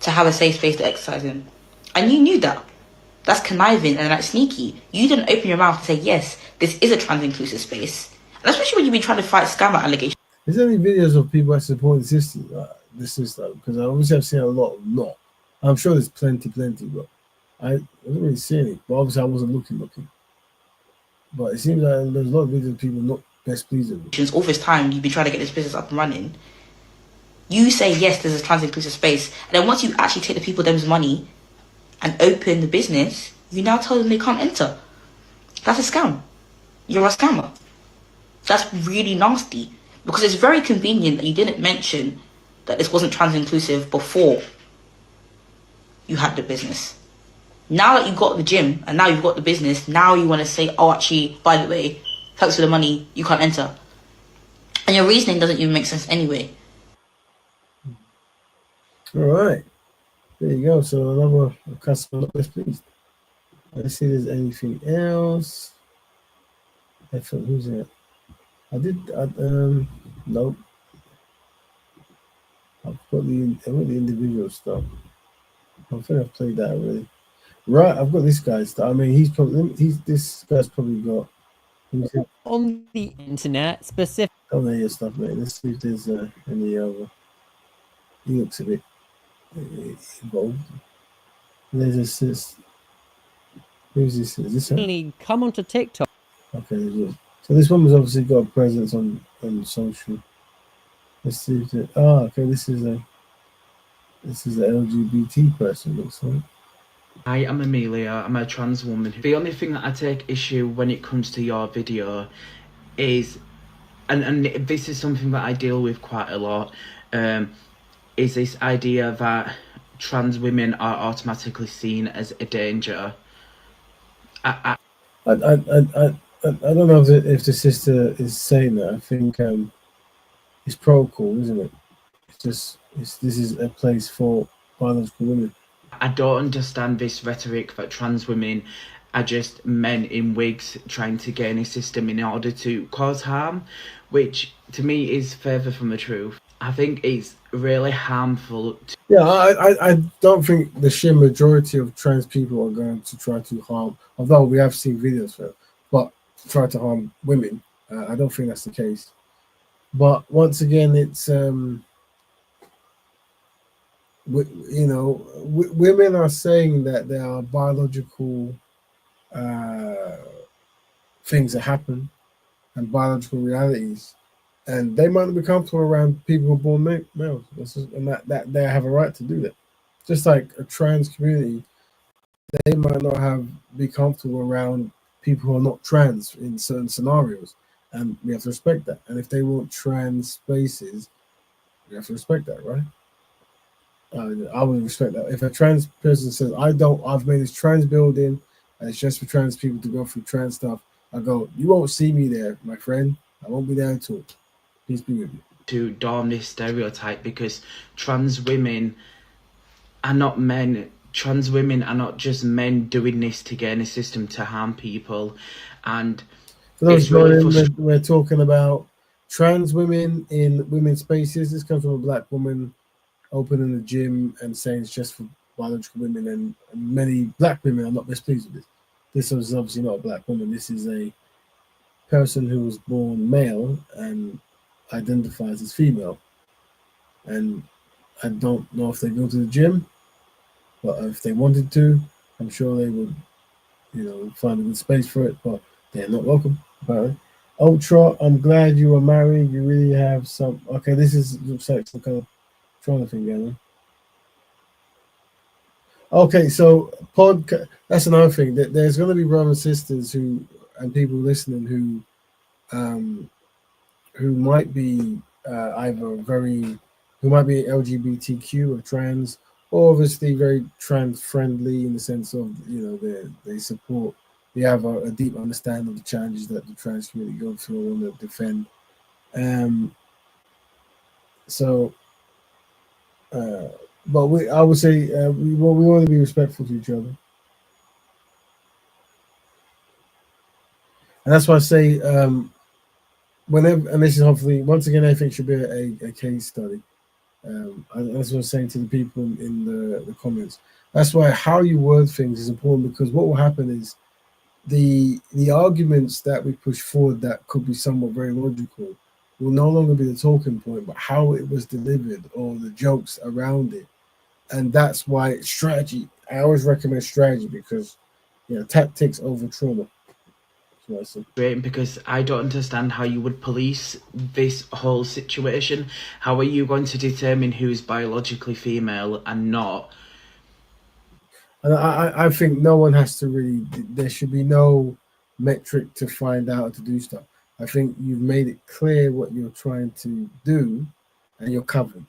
Speaker 3: to have a safe space to exercise in. And you knew that. That's conniving and that's sneaky. You didn't open your mouth to say, yes, this is a trans inclusive space. And especially when you've been trying to fight scammer allegations.
Speaker 1: Is there any videos of people that support the system? This system? Because obviously I've seen a lot of not. I'm sure there's plenty, but I didn't really see any. But obviously I wasn't looking. But it seems like there's a lot of videos of people not best pleased with it.
Speaker 3: All this time you've been trying to get this business up and running. You say, yes, there's a trans inclusive space. And then once you actually take the people them's money and open the business, you now tell them they can't enter. That's a scam. You're a scammer. That's really nasty. Because it's very convenient that you didn't mention that this wasn't trans inclusive before you had the business. Now that you've got the gym and now you've got the business, now you want to say, oh, actually, by the way, thanks for the money, you can't enter. And your reasoning doesn't even make sense anyway.
Speaker 1: All right. There you go. So another customer not best pleased. Let's see if there's anything else. Who's that? Nope. I've got the individual stuff. I think I've played that already. Right, I've got this guy's stuff. I mean, this guy's probably got
Speaker 4: on the internet specific.
Speaker 1: Oh, there your stuff, mate. Let's see if there's any other. He looks a bit involved. There's this. Who's this? Is this
Speaker 4: one? Come onto TikTok.
Speaker 1: Okay, so this one was obviously got a presence on social. Let's see if it. Oh, okay. This is a LGBT person. Looks like.
Speaker 22: Hi, I'm Amelia. I'm a trans woman. The only thing that I take issue when it comes to your video is, and this is something that I deal with quite a lot, is this idea that trans women are automatically seen as a danger.
Speaker 1: I don't know if the sister is saying that. I think it's protocol, isn't it? This is a place for biological women.
Speaker 22: I don't understand this rhetoric that trans women are just men in wigs trying to gain a system in order to cause harm, which to me is further from the truth. I think it's really harmful.
Speaker 1: I don't think the sheer majority of trans people are going to try to harm, although we have seen videos for it, but try to harm women. I don't think that's the case. But once again, it's women are saying that there are biological things that happen and biological realities, and they might not be comfortable around people who are born males, and that they have a right to do that. Just like a trans community, they might not be comfortable around people who are not trans in certain scenarios, and we have to respect that. And if they want trans spaces, we have to respect that, right? I would respect that. If a trans person says, I've made this trans building and it's just for trans people to go through trans stuff, I go, you won't see me there, my friend. I won't be there at all. Please be with you.
Speaker 22: To dawn this stereotype, because trans women are not men. Trans women are not just men doing this to gain a system to harm people. And
Speaker 1: for those really we're talking about trans women in women's spaces. This comes from a black woman opening a gym and saying it's just for biological women, and many black women are not displeased with this. This is obviously not a black woman. This is a person who was born male and identifies as female. And I don't know if they go to the gym, but if they wanted to, I'm sure they would, find a good space for it, but they're not welcome, apparently. Ultra, I'm glad you are married. You really have some. Okay, this looks like some kind of trying to think again. Okay, so that's another thing. That there's going to be brothers and sisters and people listening who might be who might be LGBTQ or trans, obviously very trans friendly in the sense of they support. They have a deep understanding of the challenges that the trans community go through and want to defend. So, but I would say we want to be respectful to each other, and that's why I say whenever, and this is hopefully once again, I think should be a case study. And that's what I'm saying to the people in the comments. That's why how you word things is important, because what will happen is the arguments that we push forward that could be somewhat very logical will no longer be the talking point, but how it was delivered or the jokes around it. And that's why strategy. I always recommend strategy because tactics over trauma.
Speaker 22: Great, because I don't understand how you would police this whole situation. How are you going to determine who is biologically female and not?
Speaker 1: And I think no one has to really. There should be no metric to find out to do stuff. I think you've made it clear what you're trying to do, and you're covered.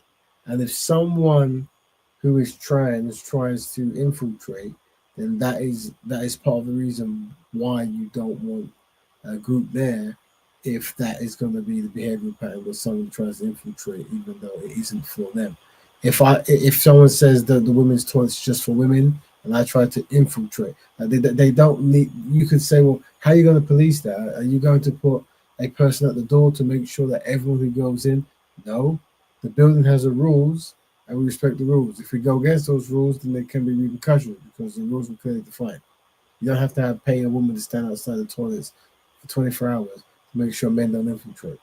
Speaker 1: And if someone who is trans tries to infiltrate, then that is part of the reason why you don't want a group there. If that is going to be the behavior pattern where someone tries to infiltrate, even though it isn't for them. If someone says that the women's toilet is just for women, and I try to infiltrate, they don't need. You could say, well, how are you going to police that? Are you going to put a person at the door to make sure that everyone who goes in? No, the building has the rules, and we respect the rules. If we go against those rules, then there can be repercussions because the rules are clearly defined. You don't have to pay a woman to stand outside the toilets for 24 hours to make sure men don't infiltrate.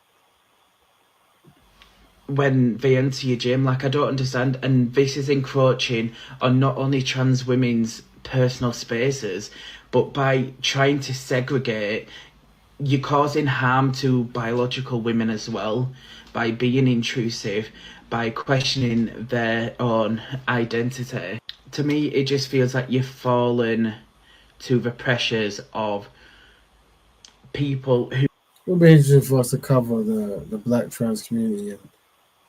Speaker 22: When they enter your gym, like, I don't understand, and this is encroaching on not only trans women's personal spaces, but by trying to segregate, you're causing harm to biological women as well, by being intrusive, by questioning their own identity. To me, it just feels like you've fallen to the pressures of people who...
Speaker 1: It'll be interesting for us to cover the black trans community, and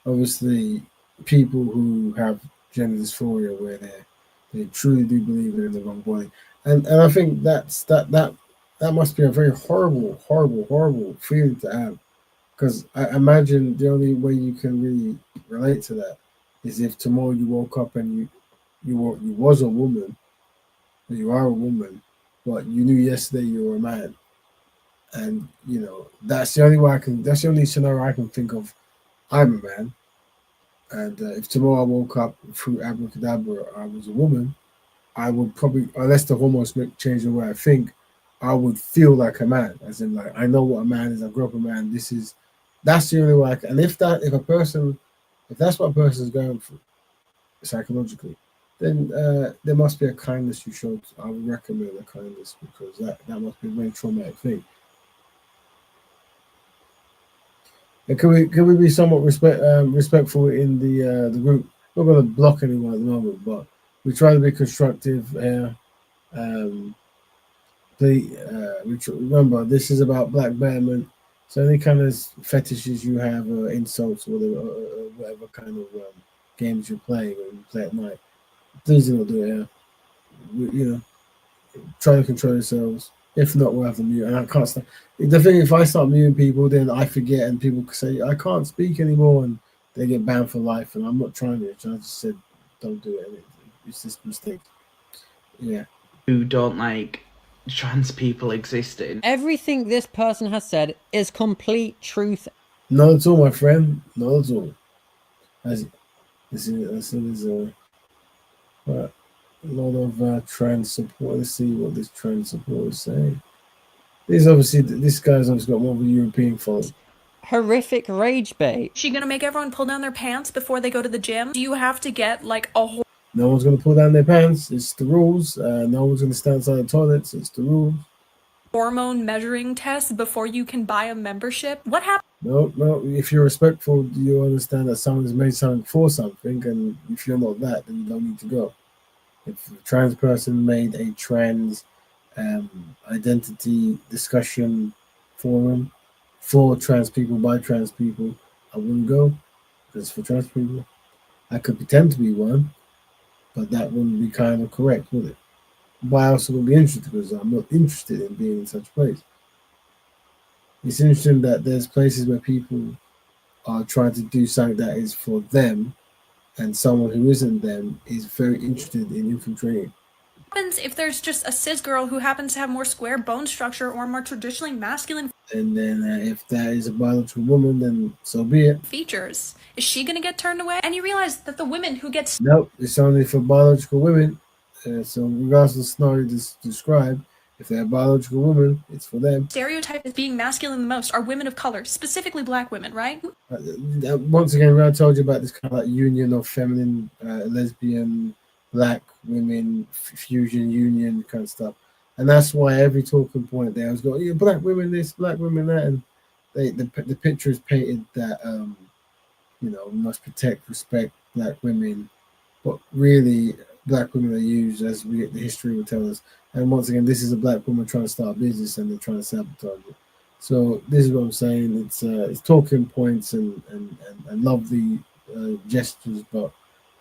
Speaker 1: obviously people who have gender dysphoria where they truly do believe they're in the wrong body. And I think that must be a very horrible feeling to have. Because I imagine the only way you can really relate to that is if tomorrow you woke up and you was a woman, or you are a woman, but you knew yesterday you were a man. And that's the only way that's the only scenario I can think of. I'm a man, and if tomorrow I woke up through abracadabra, I was a woman, I would probably, unless the hormones change the way I think, I would feel like a man, as in like I know what a man is. I grew up a man. That's the only way I can. And if that's what a person is going through psychologically, then there must be a kindness you showed. I would recommend a kindness, because that must be a very traumatic thing. And can we be somewhat respectful in the group? We're not going to block anyone at the moment, but we try to be constructive here. Remember, this is about Black Betterment. So any kind of fetishes you have, or insults, or whatever kind of games you're playing, or you play at night, please do not do it here. Try to control yourselves. If not, we'll have to mute. And I can't start. The thing, if I start muting people, then I forget, and people say I can't speak anymore, and they get banned for life. And I'm not trying to. I just said don't do it. It's just a mistake. Yeah.
Speaker 22: Who don't like trans people existing.
Speaker 4: Everything this person has said is complete truth.
Speaker 1: Not at all, my friend. Not at all. There's a lot of trans support. Let's see what this trans support is saying. This guy's obviously got more of a European following.
Speaker 4: Horrific rage bait.
Speaker 5: Is she gonna make everyone pull down their pants before they go to the gym? Do you have to get like a whole...
Speaker 1: No one's going to pull down their pants. It's the rules. No one's going to stand outside the toilets. It's the rules.
Speaker 5: hormone measuring test before you can buy a membership? What happened?
Speaker 1: No. If you're respectful, you understand that someone's made something for something, and if you're not that, then you don't need to go. If a trans person made a trans identity discussion forum for trans people by trans people, I wouldn't go because it's for trans people. I could pretend to be one, but that wouldn't be kind of correct, would it? Why else would I be interested? Because I'm not interested in being in such a place. It's interesting that there's places where people are trying to do something that is for them, and someone who isn't them is very interested in infiltrating.
Speaker 5: Happens if there's just a cis girl who happens to have more square bone structure or more traditionally masculine
Speaker 1: And then if that is a biological woman, then so be it.
Speaker 5: features. Is she gonna get turned away? And you realize that the women who get
Speaker 1: Nope, it's only for biological women. So regardless of the scenario described, if they're a biological woman, it's for them.
Speaker 5: stereotyped as being masculine the most are women of color, specifically black women, right?
Speaker 1: Once again, I told you about this kind of like union of feminine, lesbian, black women, fusion union kind of stuff. And that's why every talking point there was going, yeah, black women this, black women that, and the picture is painted that we must protect, respect black women, but really black women are used, as the history will tell us. And once again, this is a black woman trying to start a business, and they're trying to sabotage it. So this is what I'm saying. It's talking points and lovely gestures, but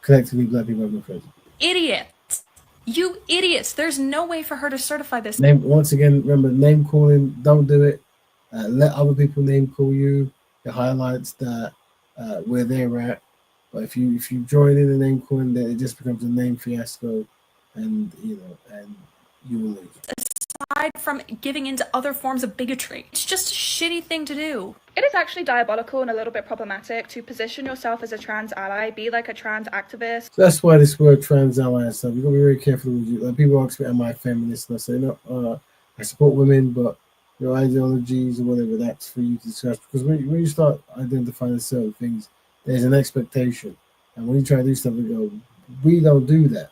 Speaker 1: collectively, black people have no friends.
Speaker 5: Idiots. You idiots. There's no way for her to certify this.
Speaker 1: Once again, remember, name calling, don't do it. Let other people name call you. It highlights that where they're at. But if you join in the name calling, then it just becomes a name fiasco, and you will lose.
Speaker 5: Aside from giving into other forms of bigotry, it's just a shitty thing to do.
Speaker 7: It is actually diabolical and a little bit problematic to position yourself as a trans ally, be like a trans activist.
Speaker 1: So that's why this word trans ally and stuff, you've got to be very careful with you. Like, people ask me, am I a feminist? And I say, no, I support women, but your ideologies or whatever, that's for you to discuss. Because when you start identifying certain things, there's an expectation. And when you try to do stuff, we go, we don't do that.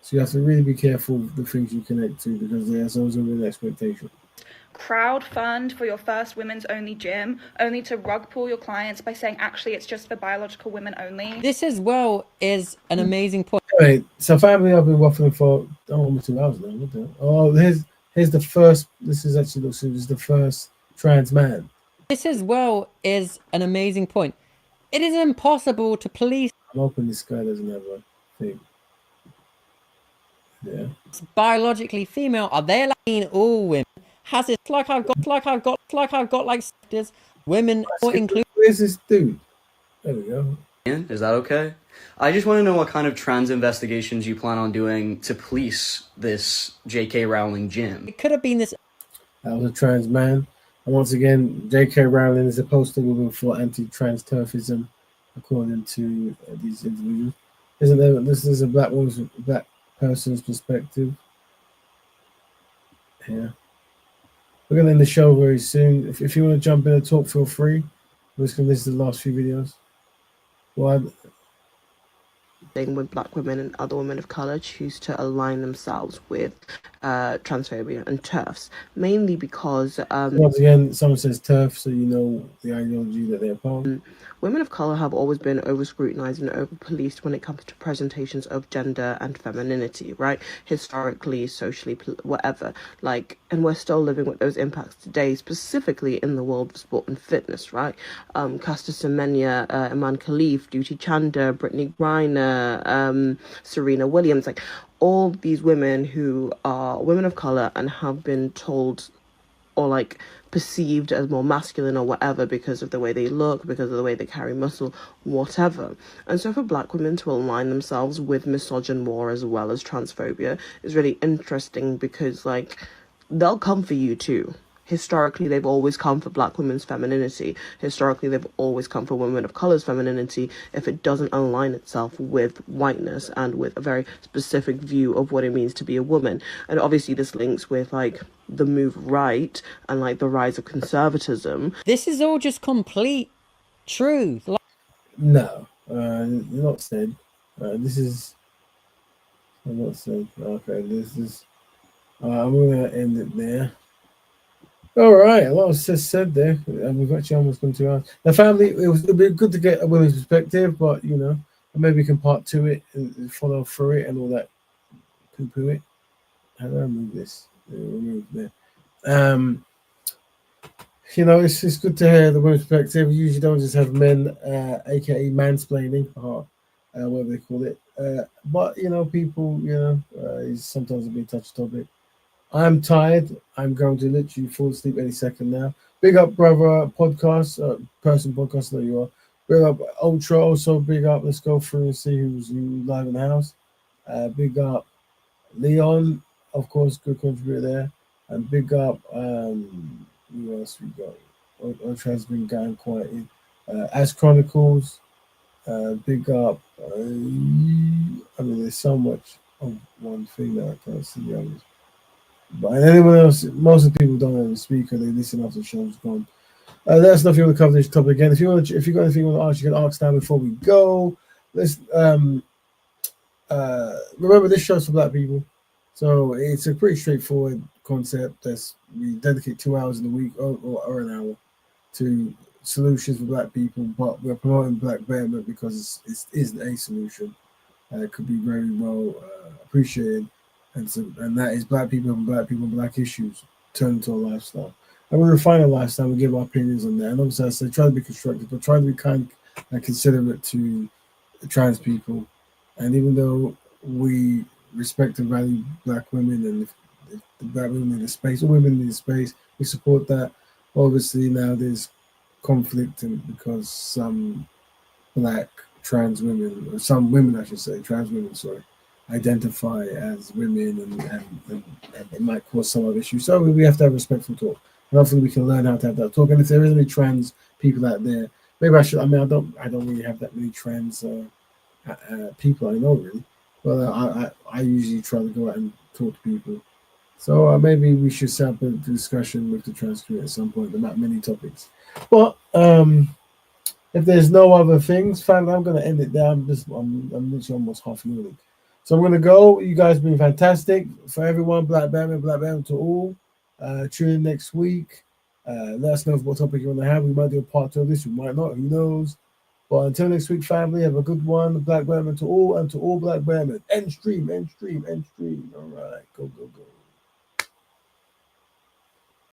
Speaker 1: So you have to really be careful of the things you connect to, because there's always going to be an expectation.
Speaker 7: Crowd fund for your first women's only gym, only to rug pull your clients by saying actually it's just for biological women only.
Speaker 4: This as well is an amazing point.
Speaker 1: Anyway, so family, I've been waffling for almost 2 hours now. What the? Oh, here's the first. This is the first trans man.
Speaker 4: This as well is an amazing point. It is impossible to police.
Speaker 1: I'm hoping this guy doesn't have a thing. Yeah.
Speaker 4: Biologically female. Are they allowing all women? Has it like I've got like sisters, women or include?
Speaker 1: Where's this dude? There we go.
Speaker 8: Is that okay? I just want to know what kind of trans investigations you plan on doing to police this J.K. Rowling gym.
Speaker 4: It could have been this.
Speaker 1: That was a trans man. And once again, J.K. Rowling is a poster woman for anti-trans turfism, according to these individuals. Isn't there? This is a black person's perspective. Yeah. We're going to end the show very soon. If you want to jump in and talk, feel free. We're just going to listen to the last few videos. Well,
Speaker 23: with black women and other women of color choose to align themselves with transphobia and TERFs, mainly because
Speaker 1: once again, someone says TERF, so you know the ideology that they're part of.
Speaker 23: Women of color have always been over scrutinized and over policed when it comes to presentations of gender and femininity, right? Historically, socially, whatever. And we're still living with those impacts today, specifically in the world of sport and fitness, right? Caster Semenya, Iman Khalif, Duty Chanda, Brittany Griner, Serena Williams, all these women who are women of color and have been told or perceived as more masculine or whatever because of the way they look, because of the way they carry muscle, whatever. And so for black women to align themselves with misogyn war as well as transphobia is really interesting because they'll come for you too. Historically, they've always come for black women's femininity. Historically, they've always come for women of color's femininity if it doesn't align itself with whiteness and with a very specific view of what it means to be a woman. And obviously this links with the move right and the rise of conservatism.
Speaker 4: This is all just complete truth.
Speaker 1: No, not said. This is not said. Okay, this is. I'm gonna end it there. All right, a lot was just said there. We've actually almost come to ours. The family, it'd be good to get a women's perspective, but maybe we can part two it and follow through it and all that. Poo it. How do I remove this? Remove there. It's good to hear the women's perspective. We usually don't just have men, aka mansplaining, whatever they call it, But people, is sometimes a bit touchy topic. I'm tired. I'm going to literally fall asleep any second now. Big up, brother, podcast, podcast that you are. Big up, Ultra, also big up. Let's go through and see who's live in the house. Big up, Leon, of course, good contributor there. And big up, who else we got? Ultra's been going quite in. As Chronicles, big up. There's so much of one thing that I can't see the others. But anyone else, most of the people don't have a speaker. They listen after the show's gone. Let us know if you want to cover this topic again. If you got anything you want to ask, you can ask now before we go. Let's remember this show's for Black people, so it's a pretty straightforward concept. We dedicate 2 hours in a week or an hour to solutions for Black people, but we're promoting Black Betterment because it is a solution. It could be very well appreciated. And that is Black people and Black issues turned into a lifestyle. And we refine our lifestyle, we give our opinions on that. And obviously, I say try to be constructive, but try to be kind and considerate to trans people. And even though we respect and value Black women, and if the Black women need a space, or women need a space, we support that. Obviously, now there's conflict because some Black trans women, or some women, I should say, trans women, sorry, identify as women, and it might cause some other issues. So we have to have respectful talk, and hopefully we can learn how to have that talk. And if there is any trans people out there, maybe I should. I don't really have that many trans people I know really, but I usually try to go out and talk to people. So maybe we should set up a discussion with the trans community at some point about many topics. But if there's no other things, family, I'm going to end it there. I'm literally almost half an hour. So I'm going to go. You guys have been fantastic. For everyone, Black Batman to all. Tune in next week. Let us know what topic you want to have. We might do a part 2 of this. We might not. Who knows? But until next week, family, have a good one. Black Batman to all, and to all Black Batman. End stream. All right. Go.